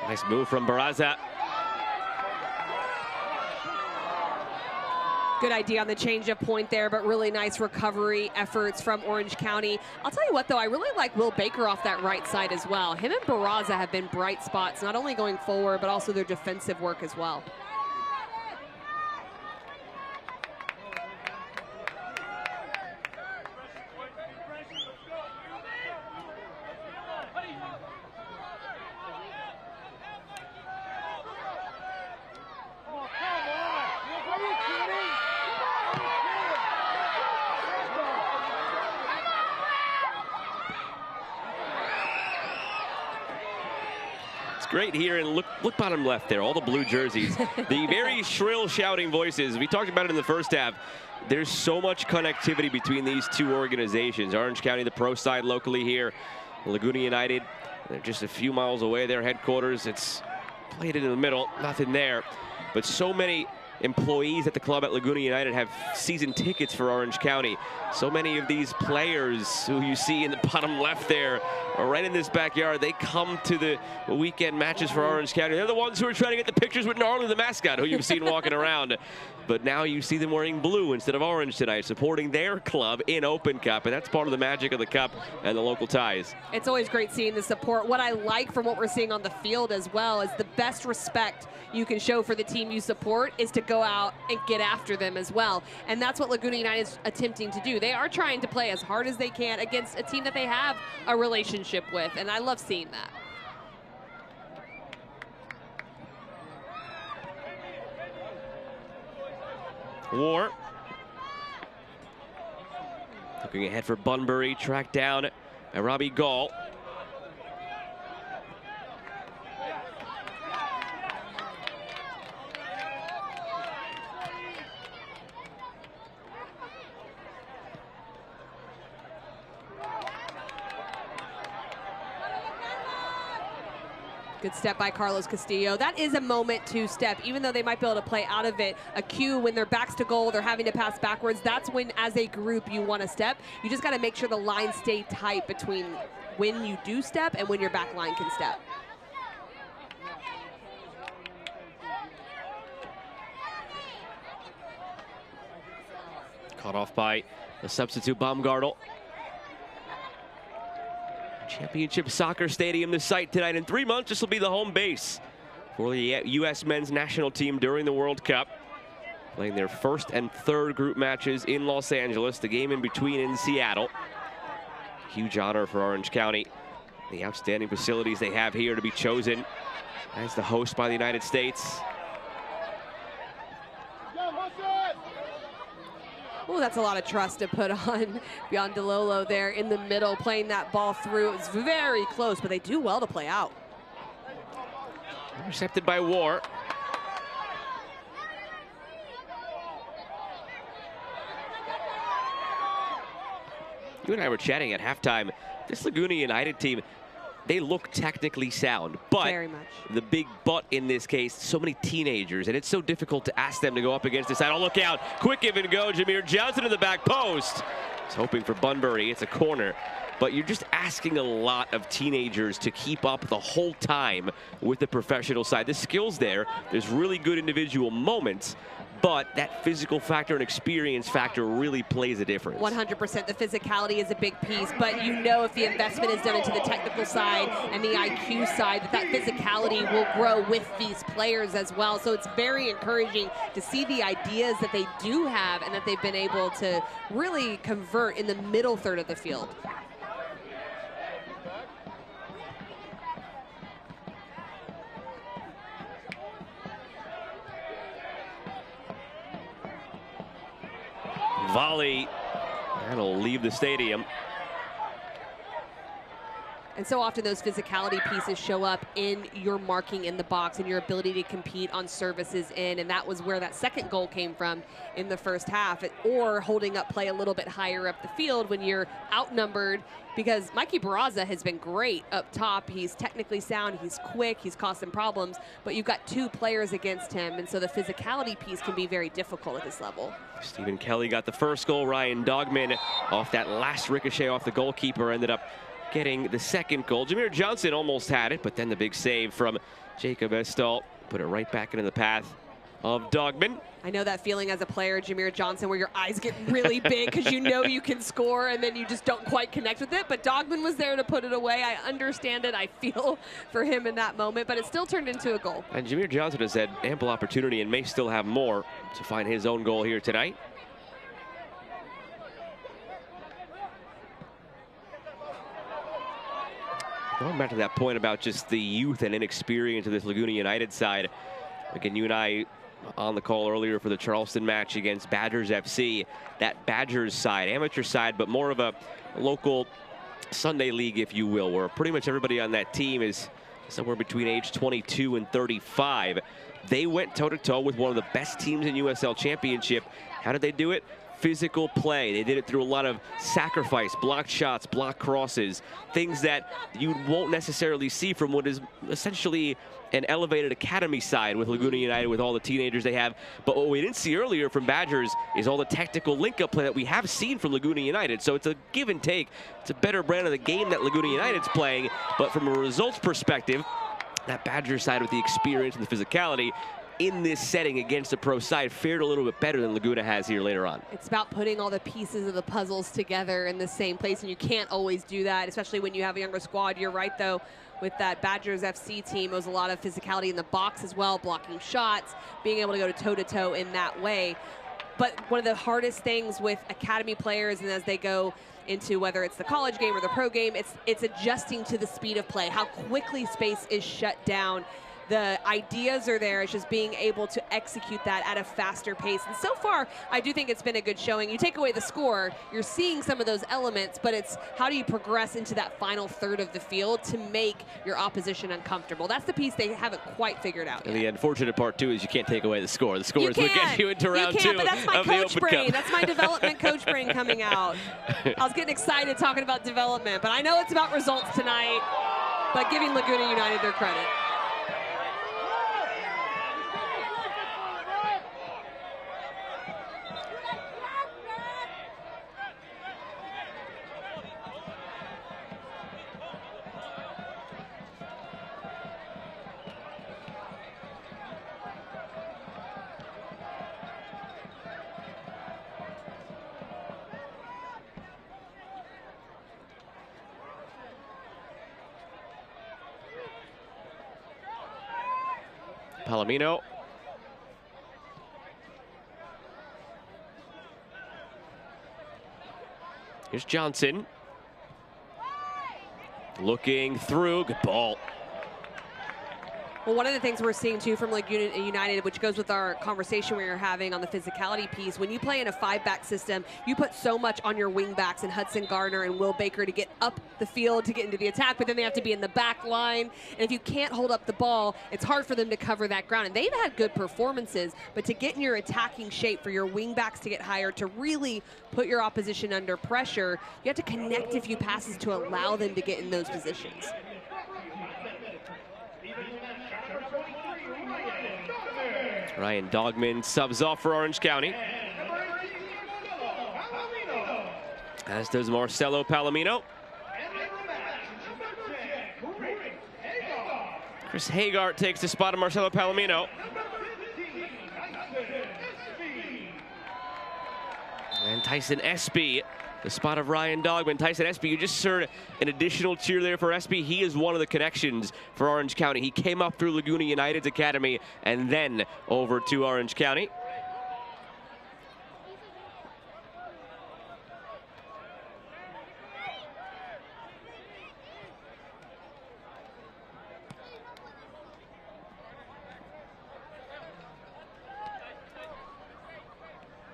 Nice move from Barraza. Good idea on the change of point there, but really nice recovery efforts from Orange County. I'll tell you what, though, I really like Will Baker off that right side as well. Him and Barraza have been bright spots, not only going forward, but also their defensive work as well. Great here, and look bottom left there, all the blue jerseys. The very shrill shouting voices. We talked about it in the first half. There's so much connectivity between these two organizations. Orange County, the pro side locally here. Laguna United, they're just a few miles away, their headquarters. It's played in the middle, nothing there. But so many employees at the club at Laguna United have season tickets for Orange County. So many of these players who you see in the bottom left there are right in this backyard. They come to the weekend matches for Orange County. They're the ones who are trying to get the pictures with Gnarly, the mascot, who you've seen walking around. But now you see them wearing blue instead of orange tonight, supporting their club in Open Cup, and that's part of the magic of the Cup and the local ties. It's always great seeing the support. What I like from what we're seeing on the field as well is the best respect you can show for the team you support is to go out and get after them as well. And that's what Laguna United is attempting to do. They are trying to play as hard as they can against a team that they have a relationship with, and I love seeing that. War. Looking ahead for Bunbury, tracked down by Robbie Gall. Good step by Carlos Castillo. That is a moment to step, even though they might be able to play out of it. A cue when their backs to goal, they're having to pass backwards. That's when, as a group, you want to step. You just got to make sure the lines stay tight between when you do step and when your back line can step. Caught off by the substitute Baumgartel. Championship Soccer Stadium, the site tonight. In 3 months, this will be the home base for the U.S. men's national team during the World Cup. playing their first and third group matches in Los Angeles, the game in between in Seattle. Huge honor for Orange County. The outstanding facilities they have here to be chosen as the host by the United States. Oh, that's a lot of trust to put on Biondololo there in the middle, playing that ball through. It's very close, but they do well to play out. Intercepted by War. You and I were chatting at halftime. This Laguna United team, they look technically sound, but very much. The big but in this case, so many teenagers, and it's so difficult to ask them to go up against this side. Oh, look out. Quick give and go. Jameer Johnson in the back post. He's hoping for Bunbury. It's a corner. But you're just asking a lot of teenagers to keep up the whole time with the professional side. The skill's there. There's really good individual moments, but that physical factor and experience factor really plays a difference. 100%. The physicality is a big piece, but you know if the investment is done into the technical side and the IQ side, that physicality will grow with these players as well. So it's very encouraging to see the ideas that they do have and that they've been able to really convert in the middle third of the field. Volley, that'll leave the stadium. And so often those physicality pieces show up in your marking in the box and your ability to compete on services in, and that was where that second goal came from in the first half, or holding up play a little bit higher up the field when you're outnumbered, because Mikey Barraza has been great up top. He's technically sound, he's quick, he's caused some problems, but you've got two players against him, and so the physicality piece can be very difficult at this level. Stephen Kelly got the first goal. Ryan Dogman off that last ricochet off the goalkeeper ended up getting the second goal. Jameer Johnson almost had it, but then the big save from Jacob Estall put it right back into the path of Dogman. I know that feeling as a player, Jameer Johnson, where your eyes get really big because you know you can score and then you just don't quite connect with it. But Dogman was there to put it away. I understand it. I feel for him in that moment, but it still turned into a goal. And Jameer Johnson has had ample opportunity and may still have more to find his own goal here tonight. Going back to that point about just the youth and inexperience of this Laguna United side. Again, you and I on the call earlier for the Charleston match against Badgers FC. That Badgers side, amateur side, but more of a local Sunday league, if you will, where pretty much everybody on that team is somewhere between age 22 and 35. They went toe-to-toe with one of the best teams in USL Championship. How did they do it? Physical play. They did it through a lot of sacrifice, blocked shots, blocked crosses, things that you won't necessarily see from what is essentially an elevated academy side with Laguna United, with all the teenagers they have. But what we didn't see earlier from Badgers is all the tactical link-up play that we have seen from Laguna United. So it's a give and take. It's a better brand of the game that Laguna United's playing, but from a results perspective, that Badgers side with the experience and the physicality in this setting against the pro side fared a little bit better than Laguna has here later on. It's about putting all the pieces of the puzzles together in the same place, and you can't always do that, especially when you have a younger squad. You're right, though, with that Badgers FC team, it was a lot of physicality in the box as well, blocking shots, being able to go toe-to-toe in that way. But one of the hardest things with academy players, and as they go into whether it's the college game or the pro game, it's adjusting to the speed of play, how quickly space is shut down. The ideas are there. It's just being able to execute that at a faster pace. And so far, I do think it's been a good showing. You take away the score, you're seeing some of those elements, but it's how do you progress into that final third of the field to make your opposition uncomfortable. That's the piece they haven't quite figured out yet. And the unfortunate part, too, is you can't take away the score. The score is what gets you into round two but that's my of the coach Open brain. Cup. That's my development coach brain coming out. I was getting excited talking about development, but I know it's about results tonight, but giving Laguna United their credit. Here's Johnson. Looking through. Good ball. Well, one of the things we're seeing too from Laguna United, which goes with our conversation we were having on the physicality piece, when you play in a 5-back system, you put so much on your wing backs and Hudson Gardner and Will Baker to get up the field to get into the attack, but then they have to be in the back line. And if you can't hold up the ball, it's hard for them to cover that ground. And they've had good performances, but to get in your attacking shape for your wing backs to get higher, to really put your opposition under pressure, you have to connect a few passes to allow them to get in those positions. Ryan Dogman subs off for Orange County. As does Marcelo Palomino. Chris Hagart takes the spot of Marcelo Palomino. And Tyson Espy, the spot of Ryan Dogman. Tyson Espy, you just heard an additional cheer there for Espy. He is one of the connections for Orange County. He came up through Laguna United's academy and then over to Orange County.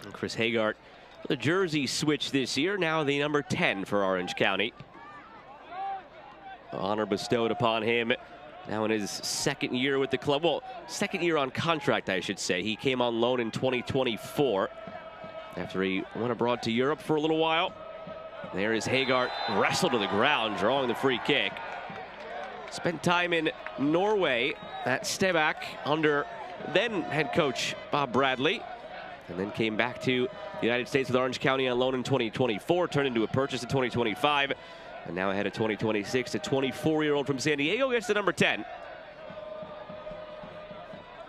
And Chris Hagart, the jersey switch this year, now the number 10 for Orange County. Honor bestowed upon him now in his second year with the club. Well, second year on contract, I should say. He came on loan in 2024 after he went abroad to Europe for a little while. There is Hagart, wrestled to the ground, drawing the free kick. Spent time in Norway at Stebak under then head coach Bob Bradley, and then came back to the United States with Orange County on loan in 2024, turned into a purchase in 2025, and now ahead of 2026. A 24-year-old from San Diego gets the number 10.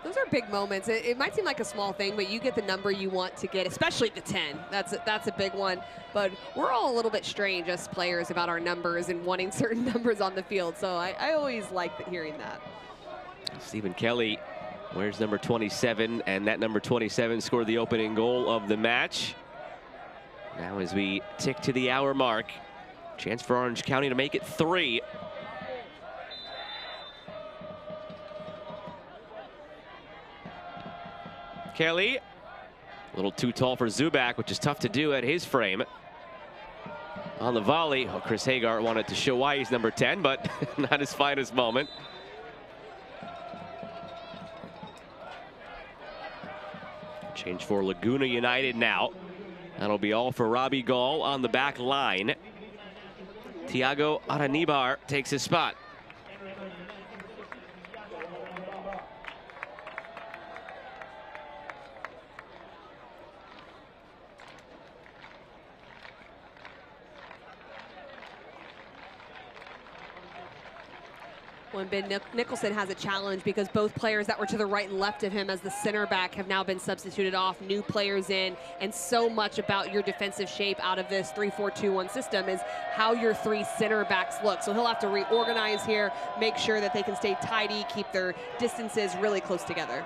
Those are big moments. It might seem like a small thing, but you get the number you want to get, especially the 10. That's a big one. But we're all a little bit strange as players about our numbers and wanting certain numbers on the field. So I always like hearing that. Stephen Kelly wears number 27, and that number 27 scored the opening goal of the match. Now as we tick to the hour mark, chance for Orange County to make it 3. Kelly, a little too tall for Zubak, which is tough to do at his frame. On the volley, Chris Hagart wanted to show why he's number 10, but not his finest moment. Change for Laguna United now. That'll be all for Robbie Gall on the back line. Tiago Aranibar takes his spot. When Ben Nicholson has a challenge because both players that were to the right and left of him as the center back have now been substituted off, new players in, and so much about your defensive shape out of this 3-4-2-1 system is how your 3 center backs look. So he'll have to reorganize here, make sure that they can stay tidy, keep their distances really close together.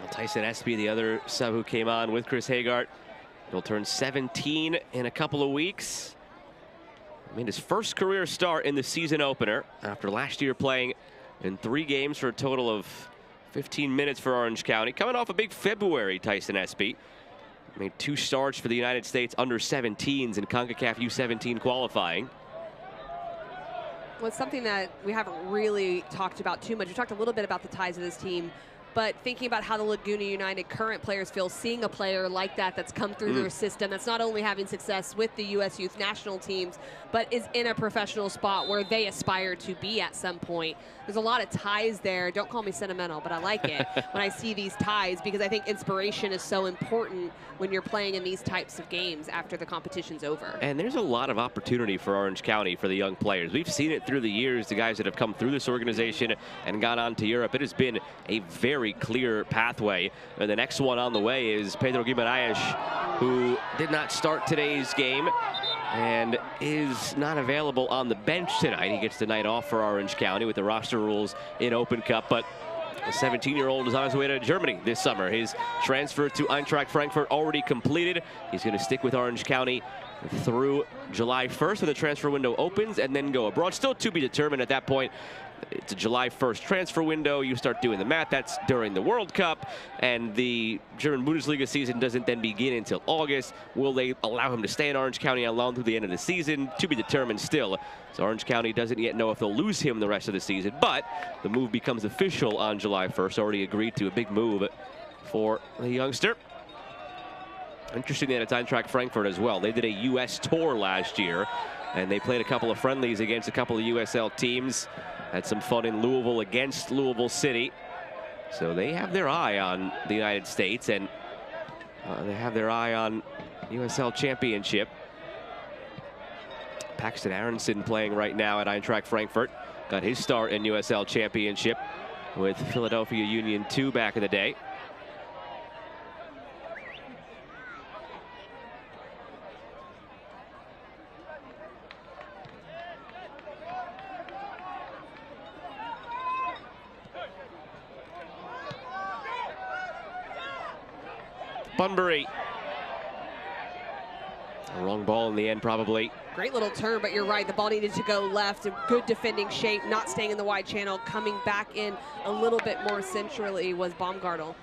Tyson Espy, the other sub who came on with Chris Hagart, he'll turn 17 in a couple of weeks. Made his first career start in the season opener after last year playing in 3 games for a total of 15 minutes for Orange County. Coming off a big February, Tyson Espy made 2 starts for the United States under 17s in CONCACAF U17 qualifying. Well, it's something that we haven't really talked about too much. We talked a little bit about the ties of this team, but thinking about how the Laguna United current players feel, seeing a player like that that's come through their system, that's not only having success with the U.S. youth national teams, but is in a professional spot where they aspire to be at some point. There's a lot of ties there. Don't call me sentimental, but I like it when I see these ties, because I think inspiration is so important when you're playing in these types of games after the competition's over. And there's a lot of opportunity for Orange County for the young players. We've seen it through the years, the guys that have come through this organization and gone on to Europe. It has been a very clear pathway. And the next one on the way is Pedro Guimaraes, who did not start today's game and is not available on the bench tonight. He gets the night off for Orange County with the roster rules in Open Cup. But The 17-year-old is on his way to Germany this summer. His transfer to Eintracht Frankfurt already completed. He's going to stick with Orange County through July 1st when the transfer window opens, and then go abroad. Still to be determined at that point. It's a July 1st transfer window. You start doing the math. That's during the World Cup, and the German Bundesliga season doesn't then begin until August. Will they allow him to stay in Orange County on loan through the end of the season? To be determined still. So Orange County doesn't yet know if they'll lose him the rest of the season, but the move becomes official on July 1st. Already agreed to. A big move for the youngster. Interesting that it's Eintracht Frankfurt as well. They did a U.S. tour last year, and they played a couple of friendlies against a couple of USL teams. Had some fun in Louisville against Louisville City. So they have their eye on the United States, and they have their eye on USL Championship. Paxton Aronson playing right now at Eintracht Frankfurt. Got his start in USL Championship with Philadelphia Union 2 back in the day. Bunbury. A wrong ball in the end, probably. Great little turn, but you're right. The ball needed to go left. A good defending shape, not staying in the wide channel. Coming back in a little bit more centrally was Baumgartel.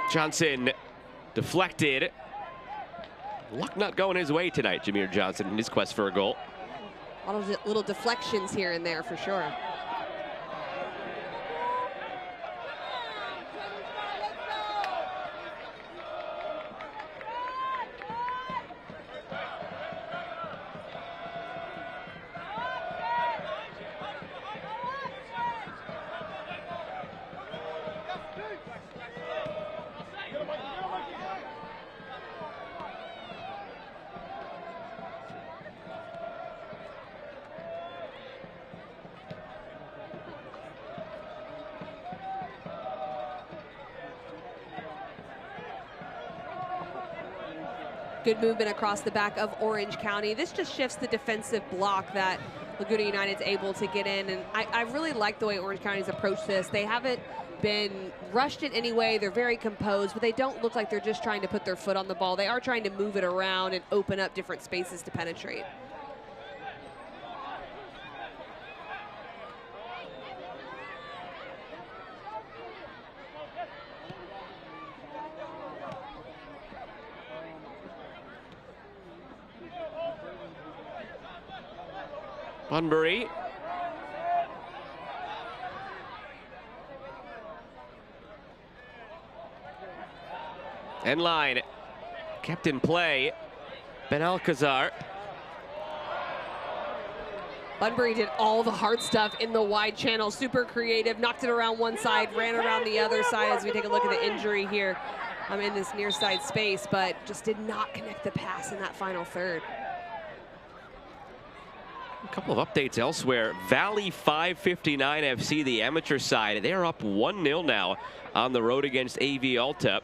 Johnson deflected. Luck not going his way tonight, Jameer Johnson, in his quest for a goal. A lot of little deflections here and there for sure. Good movement across the back of Orange County. This just shifts the defensive block that Laguna United's able to get in. And I really like the way Orange County's approached this. They haven't been rushed in any way. They're very composed, but they don't look like they're just trying to put their foot on the ball. They are trying to move it around and open up different spaces to penetrate. Bunbury. End line. Kept in play. Ben Alcazar. Bunbury did all the hard stuff in the wide channel. Super creative. Knocked it around one side, ran around the other side as we take a look at the injury here. I'm in this near side space, but just did not connect the pass in that final third. A couple of updates elsewhere. Valley 559 FC, the amateur side, they're up 1-0 now on the road against AV Alta.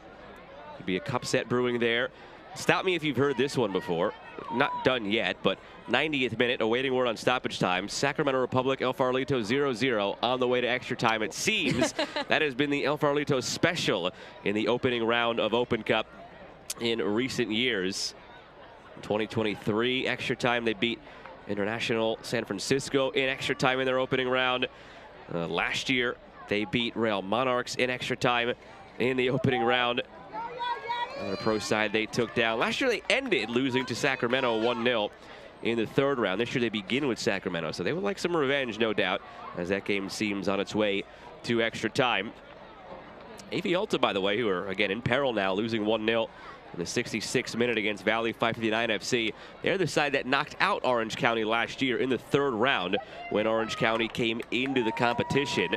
Could be a cup set brewing there. Stop me if you've heard this one before. Not done yet, but 90th minute, awaiting word on stoppage time. Sacramento Republic, El Farolito 0-0 on the way to extra time. It seems that has been the El Farolito special in the opening round of Open Cup in recent years. In 2023, extra time, they beat International San Francisco in extra time in their opening round. Last year, they beat Real Monarchs in extra time in the opening round. On the pro side, they took down. Last year, they ended losing to Sacramento 1-0 in the third round. This year, they begin with Sacramento, so they would like some revenge, no doubt, as that game seems on its way to extra time. AV Alta, by the way, who are, again, in peril now, losing 1-0 in the 66th minute against Valley 559 FC. They're the side that knocked out Orange County last year in the third round when Orange County came into the competition.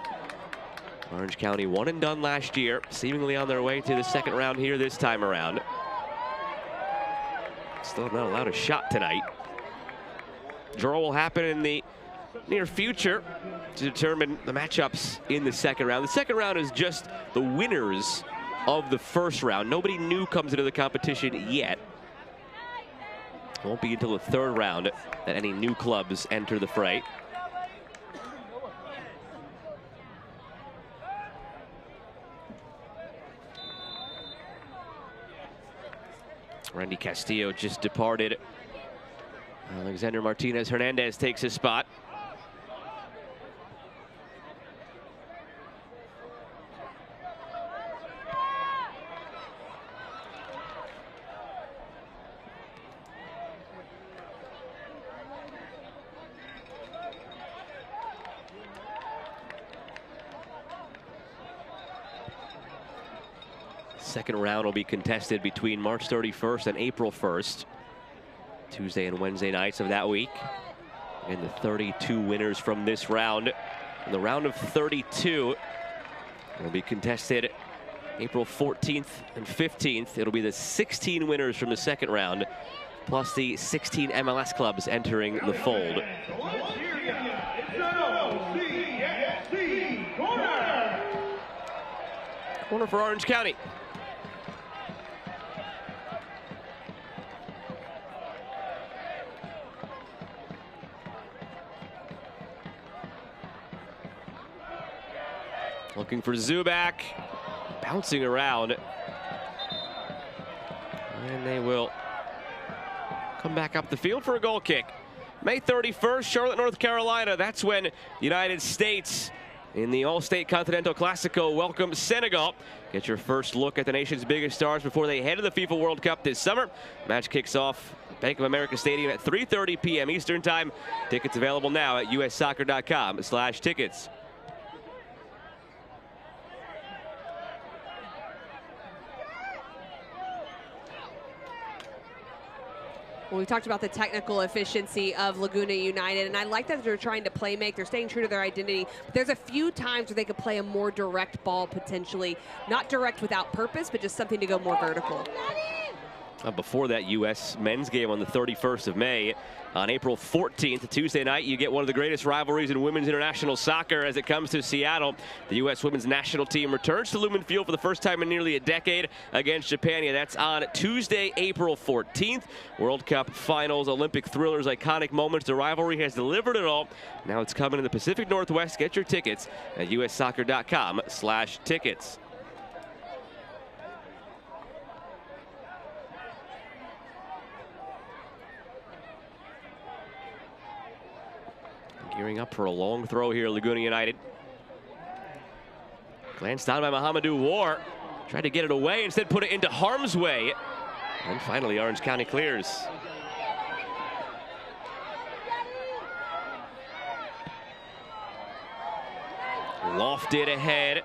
Orange County one and done last year, seemingly on their way to the second round here this time around. Still not allowed a shot tonight. Draw will happen in the near future to determine the matchups in the second round. The second round is just the winners of the first round. Nobody new comes into the competition yet. Won't be until the third round that any new clubs enter the fray. Randy Castillo just departed. Alexander Martinez Hernandez takes his spot. Second round will be contested between March 31st and April 1st. Tuesday and Wednesday nights of that week. And the 32 winners from this round. And the round of 32 will be contested April 14th and 15th. It'll be the 16 winners from the second round, plus the 16 MLS clubs entering the fold. Corner for Orange County. Looking for Zubak, bouncing around. And they will come back up the field for a goal kick. May 31st, Charlotte, North Carolina. That's when the United States in the All-State Continental Classico welcome Senegal. Get your first look at the nation's biggest stars before they head to the FIFA World Cup this summer. Match kicks off at Bank of America Stadium at 3:30 p.m. Eastern Time. Tickets available now at ussoccer.com/tickets. Well, we talked about the technical efficiency of Laguna United, and I like that they're trying to play make. They're staying true to their identity. But there's a few times where they could play a more direct ball potentially. Not direct without purpose, but just something to go more vertical. Before that U.S. men's game on the 31st of May, on April 14th, Tuesday night, you get one of the greatest rivalries in women's international soccer as it comes to Seattle. The U.S. women's national team returns to Lumen Field for the first time in nearly a decade against Japan. That's on Tuesday, April 14th. World Cup finals, Olympic thrillers, iconic moments. The rivalry has delivered it all. Now it's coming in the Pacific Northwest. Get your tickets at ussoccer.com/tickets. Gearing up for a long throw here, Laguna United. Glanced down by Mohamedou War. Tried to get it away, instead put it into harm's way. And finally, Orange County clears. Lofted ahead.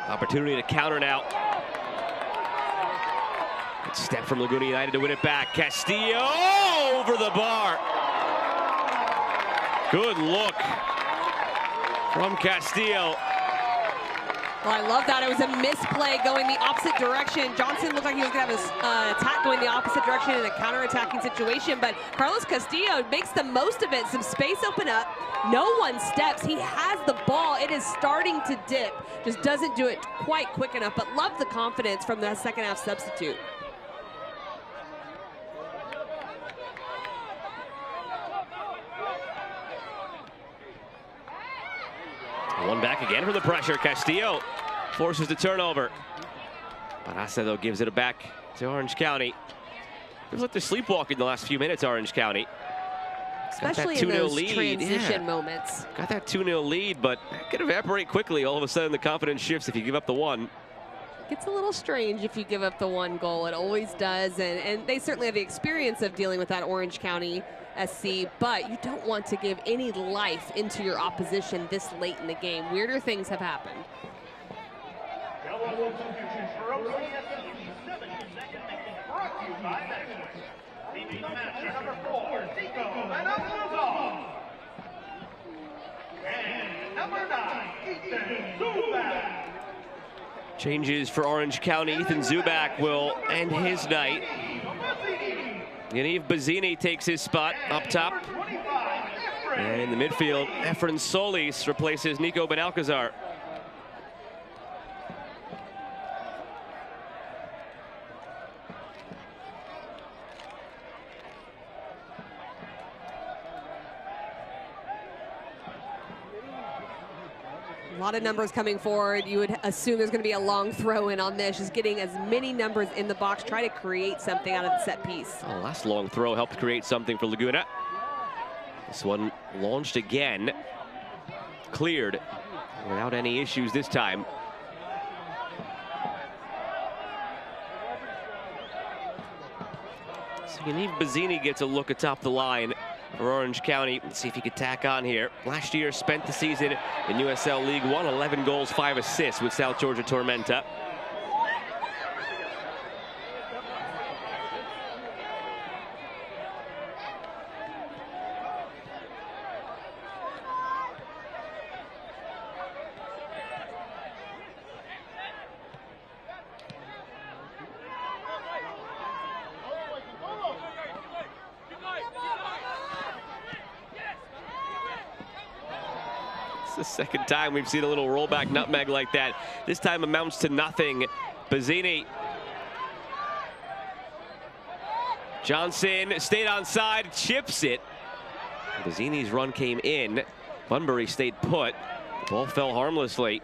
Opportunity to counter now. Good step from Laguna United to win it back. Castillo over the bar. Good look from Castillo. Well, I love that. It was a misplay going the opposite direction. Johnson looked like he was going to have an attack going the opposite direction in a counter-attacking situation, but Carlos Castillo makes the most of it. Some space open up. No one steps. He has the ball. It is starting to dip. Just doesn't do it quite quick enough, but love the confidence from the second half substitute. One back again for the pressure. Castillo forces the turnover. Barasa, though, gives it back to Orange County. Feels like they're sleepwalking the last few minutes, Orange County. Especially in those transition moments. Got that 2-0 lead, but that could evaporate quickly. All of a sudden, the confidence shifts if you give up the one. Gets a little strange if you give up the one goal. It always does, and they certainly have the experience of dealing with that Orange County SC, but you don't want to give any life into your opposition this late in the game. Weirder things have happened. Changes for Orange County. Ethan Zubak will end his night. Yaniv Bazzini takes his spot up top. And in the midfield, Efren Solis replaces Nico Benalcazar. A lot of numbers coming forward. You would assume there's going to be a long throw in on this, just getting as many numbers in the box, try to create something out of the set piece. Oh, last long throw helped create something for Laguna. This one launched again, cleared without any issues this time. So Yaniv Bazzini gets a look atop the line for Orange County. Let's see if he could tack on here. Last year spent the season in USL League One, 11 goals, 5 assists with South Georgia Tormenta. The second time we've seen a little rollback nutmeg like that. This time amounts to nothing. Bazzini. Johnson stayed on side, chips it. Bazzini's run came in. Bunbury stayed put. The ball fell harmlessly.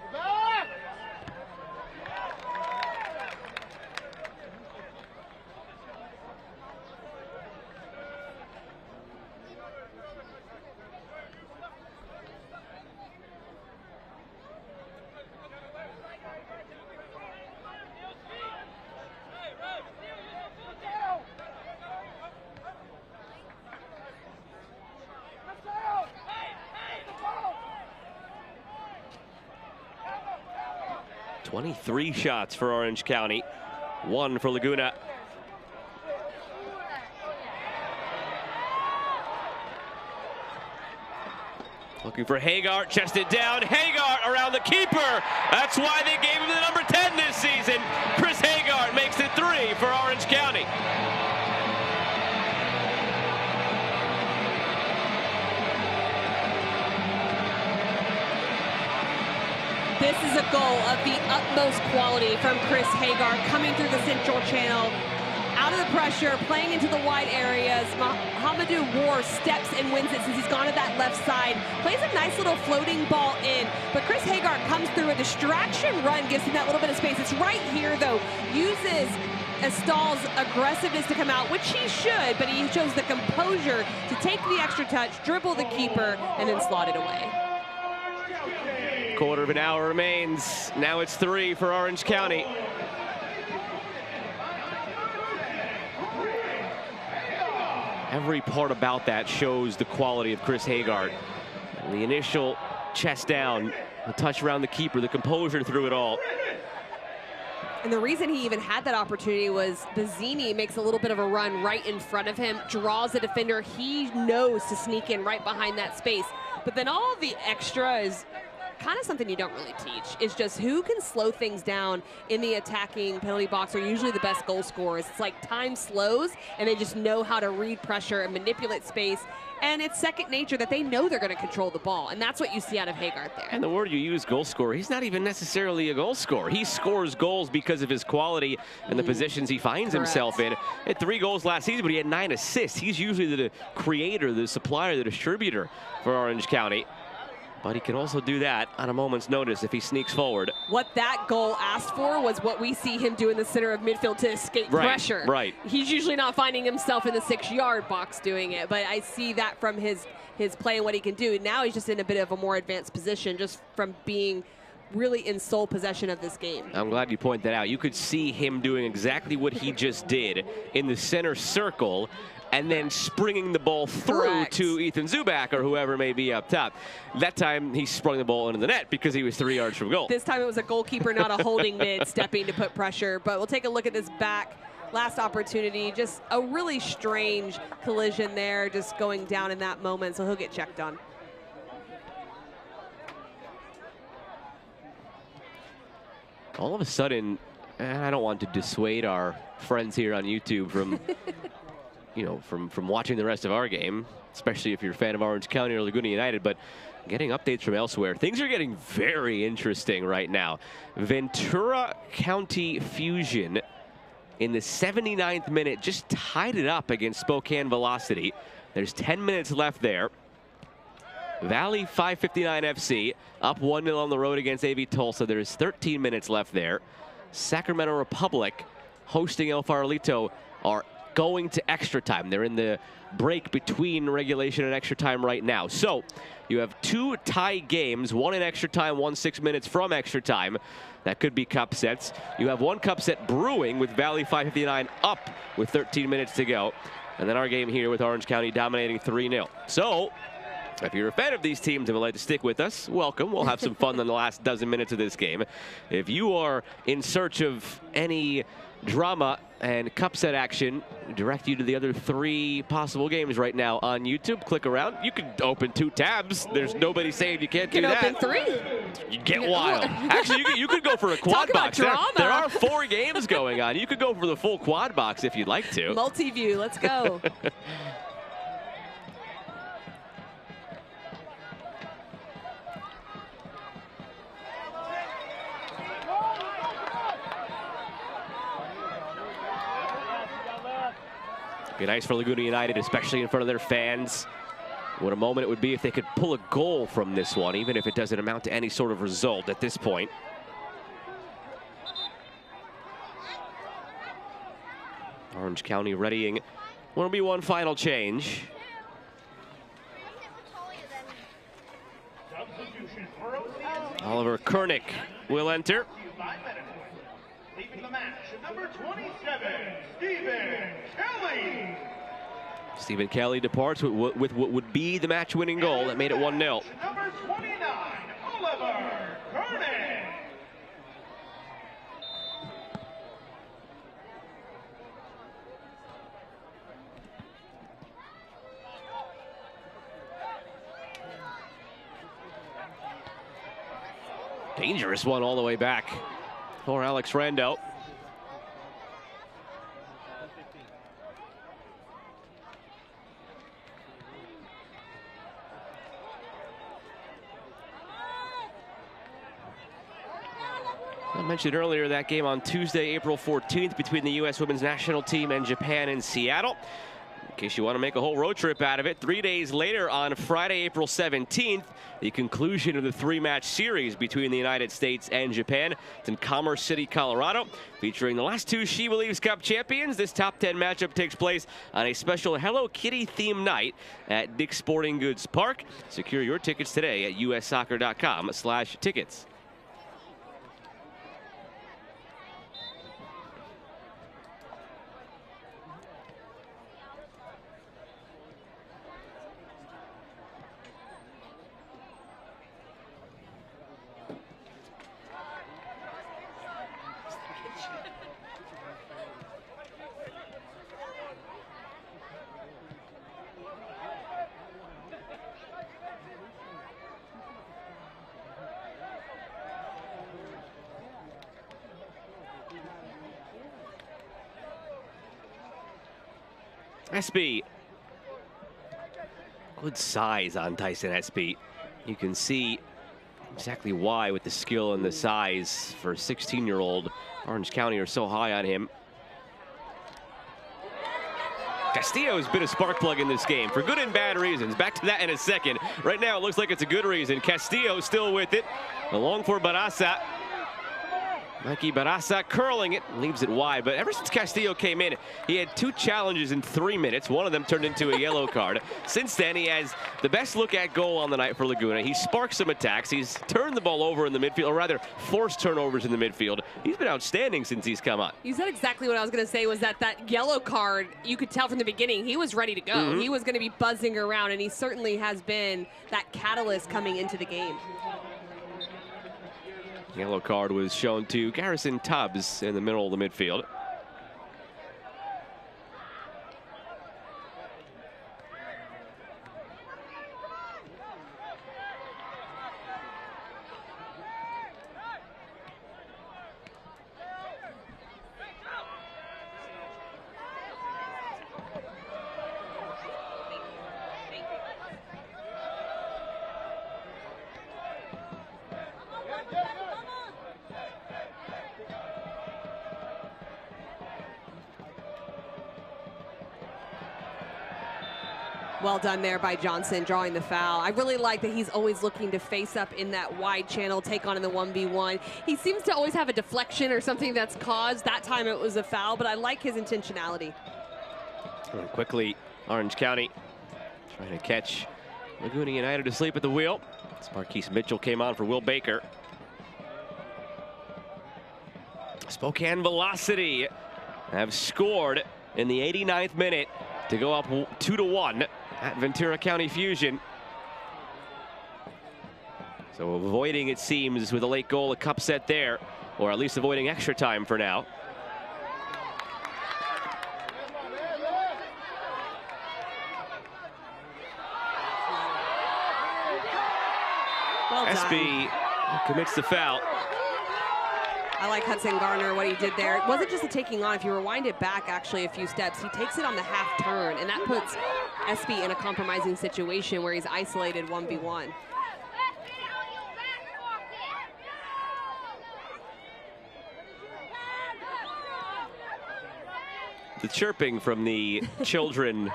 Three shots for Orange County, 1 for Laguna. Looking for Hagar, chested down. Hagar around the keeper. That's why they gave him the number 10 this season. Chris Hagar makes it 3 for Orange County. This is a goal of the utmost quality from Chris Hagar, coming through the central channel, out of the pressure, playing into the wide areas. Mohamedou War steps and wins it since he's gone to that left side. Plays a nice little floating ball in, but Chris Hagar comes through a distraction run, gives him that little bit of space. It's right here, though. Uses Estall's aggressiveness to come out, which he should, but he shows the composure to take the extra touch, dribble the keeper, and then slot it away. Quarter of an hour remains. Now it's 3 for Orange County. Every part about that shows the quality of Chris Hagar. The initial chest down, the touch around the keeper, the composure through it all. And the reason he even had that opportunity was Bazzini makes a little bit of a run right in front of him, draws the defender. He knows to sneak in right behind that space. But then all the extra is kind of something you don't really teach. It's just who can slow things down in the attacking penalty box are usually the best goal scorers. It's like time slows and they just know how to read pressure and manipulate space. And it's second nature that they know they're going to control the ball. And that's what you see out of Hagar there. And the word you use, goal scorer, he's not even necessarily a goal scorer. He scores goals because of his quality and the positions he finds himself in. He had 3 goals last season, but he had 9 assists. He's usually the creator, the supplier, the distributor for Orange County. But he can also do that on a moment's notice if he sneaks forward. What that goal asked for was what we see him do in the center of midfield to escape pressure. Right. He's usually not finding himself in the 6-yard box doing it, but I see that from his play and what he can do. Now he's just in a bit of a more advanced position just from being really in sole possession of this game. I'm glad you point that out. You could see him doing exactly what he just did in the center circle and then springing the ball through to Ethan Zubak or whoever may be up top. That time, he sprung the ball into the net because he was 3 yards from goal. This time it was a goalkeeper, not a holding mid, stepping to put pressure. But we'll take a look at this back. Last opportunity, just a really strange collision there, just going down in that moment, so he'll get checked on. All of a sudden, and I don't want to dissuade our friends here on YouTube from from watching the rest of our game, especially if you're a fan of Orange County or Laguna United, but getting updates from elsewhere. Things are getting very interesting right now. Ventura County Fusion in the 79th minute just tied it up against Spokane Velocity. There's 10 minutes left there. Valley 559 FC up 1-0 on the road against AV Tulsa. There's 13 minutes left there. Sacramento Republic hosting El Farolito are going to extra time. They're in the break between regulation and extra time right now. So you have 2 tie games, one in extra time, one 6 minutes from extra time. That could be cup sets. You have 1 cup set brewing with Valley 559 up with 13 minutes to go. And then our game here with Orange County dominating 3-0. So if you're a fan of these teams and would like to stick with us, welcome. We'll have some fun in the last dozen minutes of this game. If you are in search of any drama and cup set action, we direct you to the other 3 possible games right now on YouTube. Click around. You can open 2 tabs. There's nobody saying you can't do that. Open 3. You get wild. Actually, you could go for a quad box. There are 4 games going on. You could go for the full quad box if you'd like to. Multi-view. Let's go. Be nice for Laguna United, especially in front of their fans. What a moment it would be if they could pull a goal from this one, even if it doesn't amount to any sort of result at this point. Orange County readying. Will be one final change. Oliver Kernick will enter. Leaving the match, number 27, Stephen Kelly. Stephen Kelly departs with what would be the match-winning goal that made it 1-0. Number 29, Oliver Kernick. Dangerous one all the way back for Alex Rando. I mentioned earlier that game on Tuesday, April 14th between the U.S. Women's National Team and Japan in Seattle. In case you want to make a whole road trip out of it, 3 days later on Friday, April 17th, the conclusion of the 3-match series between the United States and Japan. It's in Commerce City, Colorado, featuring the last 2 She Believes Cup champions. This top 10 matchup takes place on a special Hello Kitty themed night at Dick's Sporting Goods Park. Secure your tickets today at ussoccer.com/tickets. SB. Good size on Tyson SB. You can see exactly why with the skill and the size for a 16-year-old. Orange County are so high on him. Castillo has been a spark plug in this game for good and bad reasons. Back to that in a second. Right now it looks like it's a good reason. Castillo still with it. Along for Barasa. Mikey Barasa curling it, leaves it wide. But ever since Castillo came in, he had 2 challenges in 3 minutes. One of them turned into a yellow card. Since then, he has the best look at goal on the night for Laguna. He sparked some attacks. He's turned the ball over in the midfield, or rather, forced turnovers in the midfield. He's been outstanding since he's come on. You said exactly what I was going to say, was that yellow card, you could tell from the beginning, he was ready to go. He was going to be buzzing around, and he certainly has been that catalyst coming into the game. Yellow card was shown to Garrison Tubbs in the middle of the midfield. Well done there by Johnson, drawing the foul. I really like that he's always looking to face up in that wide channel, take on in the 1v1. He seems to always have a deflection or something that's caused. That time it was a foul, but I like his intentionality. And quickly, Orange County trying to catch Laguna United asleep at the wheel. As Marquise Mitchell came on for Will Baker. Spokane Velocity have scored in the 89th minute to go up 2-1 at Ventura County Fusion. So avoiding, it seems, with a late goal, a cup set there, or at least avoiding extra time for now. Well done. SB commits the foul. I like Hudson Garner, what he did there. It wasn't just a taking on. If you rewind it back actually a few steps, he takes it on the half turn, and that puts SB in a compromising situation where he's isolated 1v1. The chirping from the children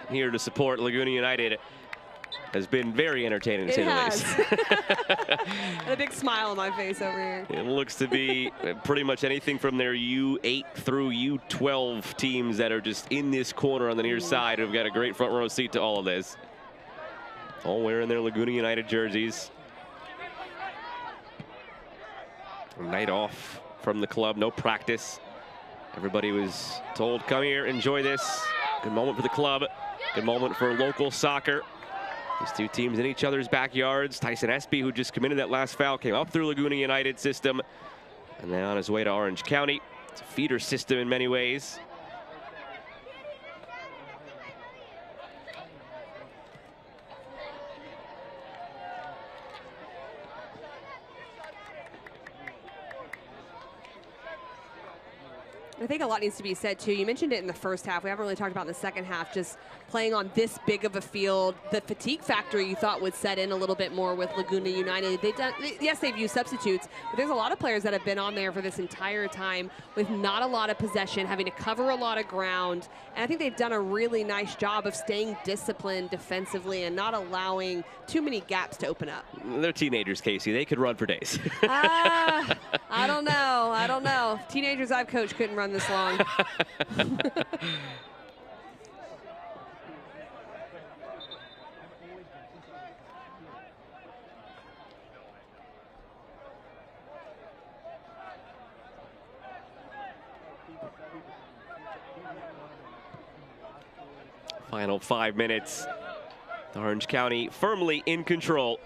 here to support Laguna United has been very entertaining, to say the least. And a big smile on my face over here. It looks to be pretty much anything from their U8 through U12 teams that are just in this corner on the near side who've got a great front row seat to all of this. All wearing their Laguna United jerseys. A night off from the club, no practice. Everybody was told, come here, enjoy this. Good moment for the club. Good moment for local soccer. These two teams in each other's backyards. Tyson Espy, who just committed that last foul, came up through Laguna United system and then on his way to Orange County. It's a feeder system in many ways. I think a lot needs to be said too. You mentioned it in the first half. We haven't really talked about in the second half, just playing on this big of a field. The fatigue factor you thought would set in a little bit more with Laguna United. Yes, they've used substitutes, but there's a lot of players that have been on there for this entire time with not a lot of possession, having to cover a lot of ground. And I think they've done a really nice job of staying disciplined defensively and not allowing too many gaps to open up. They're teenagers, Casey. They could run for days. I don't know. I don't know. Teenagers I've coached couldn't run this long. Final 5 minutes. Orange County firmly in control.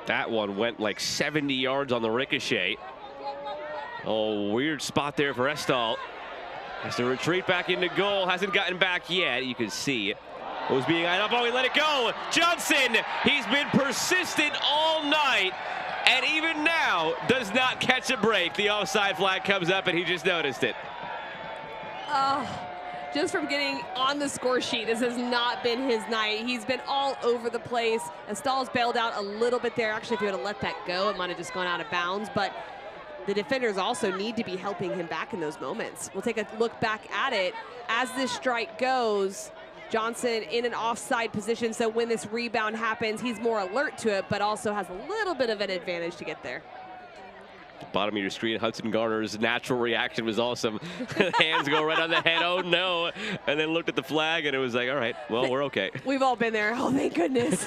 That one went like 70 yards on the ricochet. Oh, weird spot there for Estal. Has to retreat back into goal. Hasn't gotten back yet. You can see it was being eyed up. Oh, he let it go. Johnson, he's been persistent all night. And even now, does not catch a break. The offside flag comes up and he just noticed it. Oh. Just from getting on the score sheet, this has not been his night. He's been all over the place. Estal's bailed out a little bit there. Actually, if he would have let that go, it might have just gone out of bounds. But the defenders also need to be helping him back in those moments. We'll take a look back at it. As this strike goes, Johnson in an offside position, so when this rebound happens, he's more alert to it, but also has a little bit of an advantage to get there. Bottom of your screen, Hudson Garner's natural reaction was awesome. Hands go right on the head, oh no. And then looked at the flag and it was like, all right, well, we're okay. We've all been there, oh thank goodness.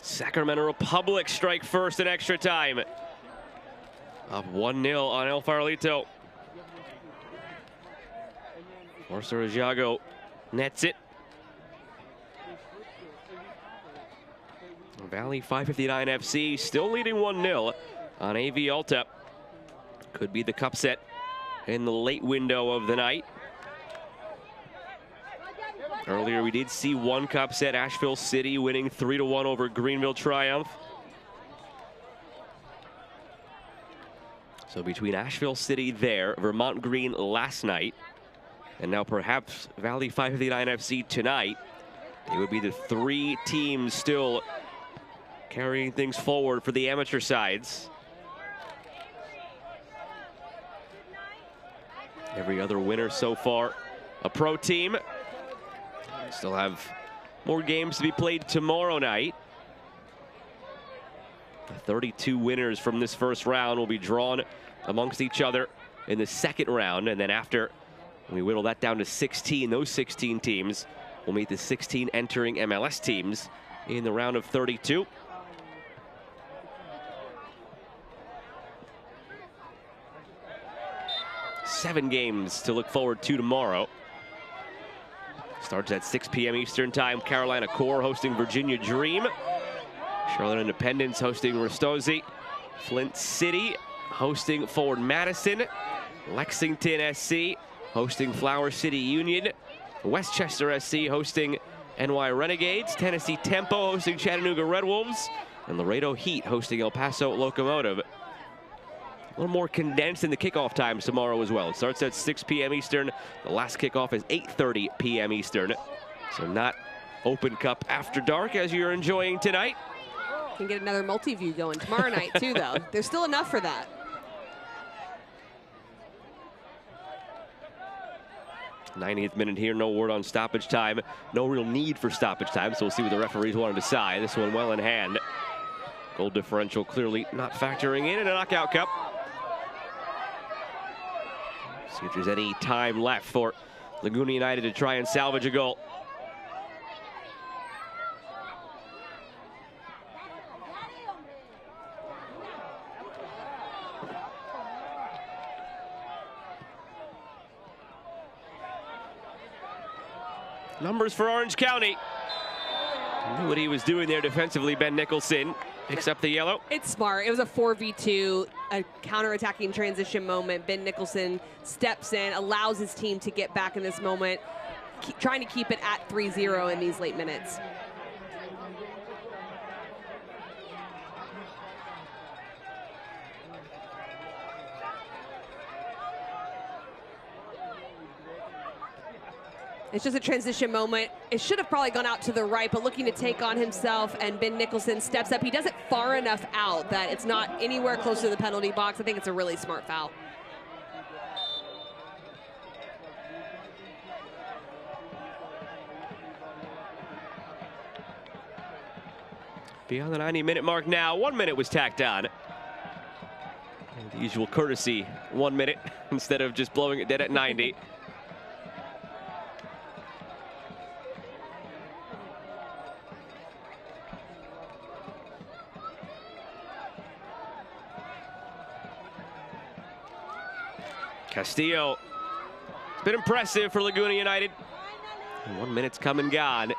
Sacramento Republic strike first in extra time. Up 1-0 on El Farolito. Forster Ajago nets it. Valley 559 FC still leading 1-0 on AV Alta. Could be the cup set in the late window of the night. Earlier we did see one cup set, Asheville City winning 3-1 over Greenville Triumph. So between Asheville City there, Vermont Green last night, and now perhaps Valley 559 FC tonight, it would be the three teams still carrying things forward for the amateur sides. Every other winner so far a pro team. Still have more games to be played tomorrow night. The 32 winners from this first round will be drawn amongst each other in the second round, and then after we whittle that down to 16, those 16 teams will meet the 16 entering MLS teams in the round of 32. Seven games to look forward to tomorrow. Starts at 6 p.m. Eastern Time. Carolina Core hosting Virginia Dream. Charlotte Independence hosting Ristosi. Flint City hosting Forward Madison. Lexington SC hosting Flower City Union. Westchester SC hosting NY Renegades. Tennessee Tempo hosting Chattanooga Red Wolves. And Laredo Heat hosting El Paso Locomotive. A little more condensed in the kickoff times tomorrow as well. It starts at 6 p.m. Eastern. The last kickoff is 8:30 p.m. Eastern. So not Open Cup after dark as you're enjoying tonight. Can get another multi-view going tomorrow night too, though. There's still enough for that. '90th minute here, no word on stoppage time. No real need for stoppage time, so we'll see what the referees want to decide. This one well in hand. Goal differential clearly not factoring in a knockout cup. See if there's any time left for Laguna United to try and salvage a goal. Numbers for Orange County. Knew what he was doing there defensively. Ben Nicholson picks up the yellow. It's smart. It was a 4v2, a counter-attacking transition moment. Ben Nicholson steps in, allows his team to get back in this moment, trying to keep it at 3-0 in these late minutes. It's just a transition moment. It should have probably gone out to the right, but looking to take on himself, and Ben Nicholson steps up. He does it far enough out that it's not anywhere close to the penalty box. I think it's a really smart foul. Beyond the 90-minute mark now, 1 minute was tacked on. The usual courtesy, 1 minute instead of just blowing it dead at 90. Castillo, it's been impressive for Laguna United. 1 minute's come and gone.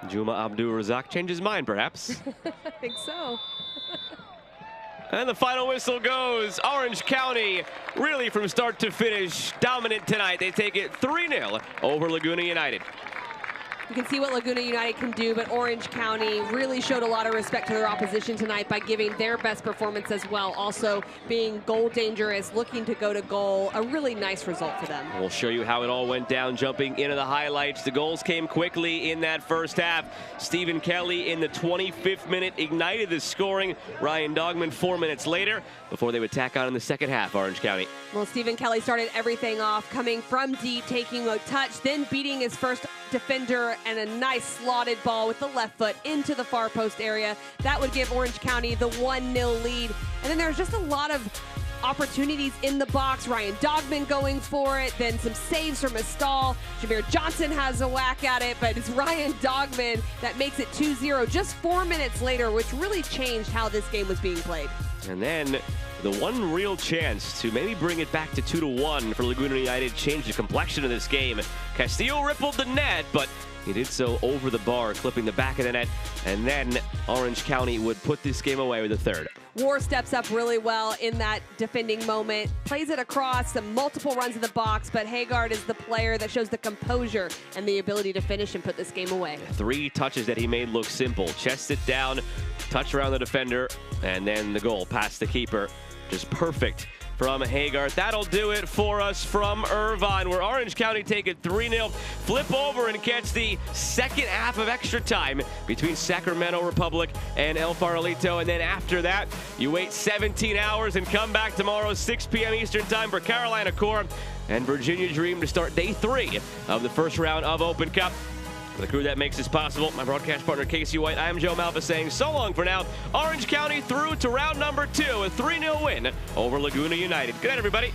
Juma Abdur-Razak changed his mind, perhaps. I think so. And the final whistle goes. Orange County, really from start to finish, dominant tonight. They take it 3-0 over Laguna United. You can see what Laguna United can do, but Orange County really showed a lot of respect to their opposition tonight by giving their best performance as well. Also being goal dangerous, looking to go to goal. A really nice result for them. We'll show you how it all went down, jumping into the highlights. The goals came quickly in that first half. Stephen Kelly in the 25th minute ignited the scoring. Ryan Dogman 4 minutes later before they would tack on in the second half, Orange County. Well, Stephen Kelly started everything off, coming from deep, taking a touch, then beating his first defender, and a nice slotted ball with the left foot into the far post area. That would give Orange County the 1-0 lead. And then there's just a lot of opportunities in the box. Ryan Dogman going for it, then some saves from Estal. Jameer Johnson has a whack at it, but it's Ryan Dogman that makes it 2-0 just 4 minutes later, which really changed how this game was being played. And then the one real chance to maybe bring it back to 2-1 for Laguna United changed the complexion of this game. Castillo rippled the net, but he did so over the bar, clipping the back of the net, and then Orange County would put this game away with a third. War steps up really well in that defending moment, plays it across, some multiple runs in the box, but Haggard is the player that shows the composure and the ability to finish and put this game away. 3 touches that he made look simple. Chest it down, touch around the defender, and then the goal past the keeper. Just perfect from Haggard. That'll do it for us from Irvine, where Orange County take it 3-0. Flip over and catch the second half of extra time between Sacramento Republic and El Farolito. And then after that, you wait 17 hours and come back tomorrow, 6 p.m. Eastern time for Carolina Core and Virginia Dream to start day 3 of the first round of Open Cup. For the crew that makes this possible, my broadcast partner Casey White, I am Joe Malva saying so long for now. Orange County through to round number 2, a 3-0 win over Laguna United. Good night, everybody.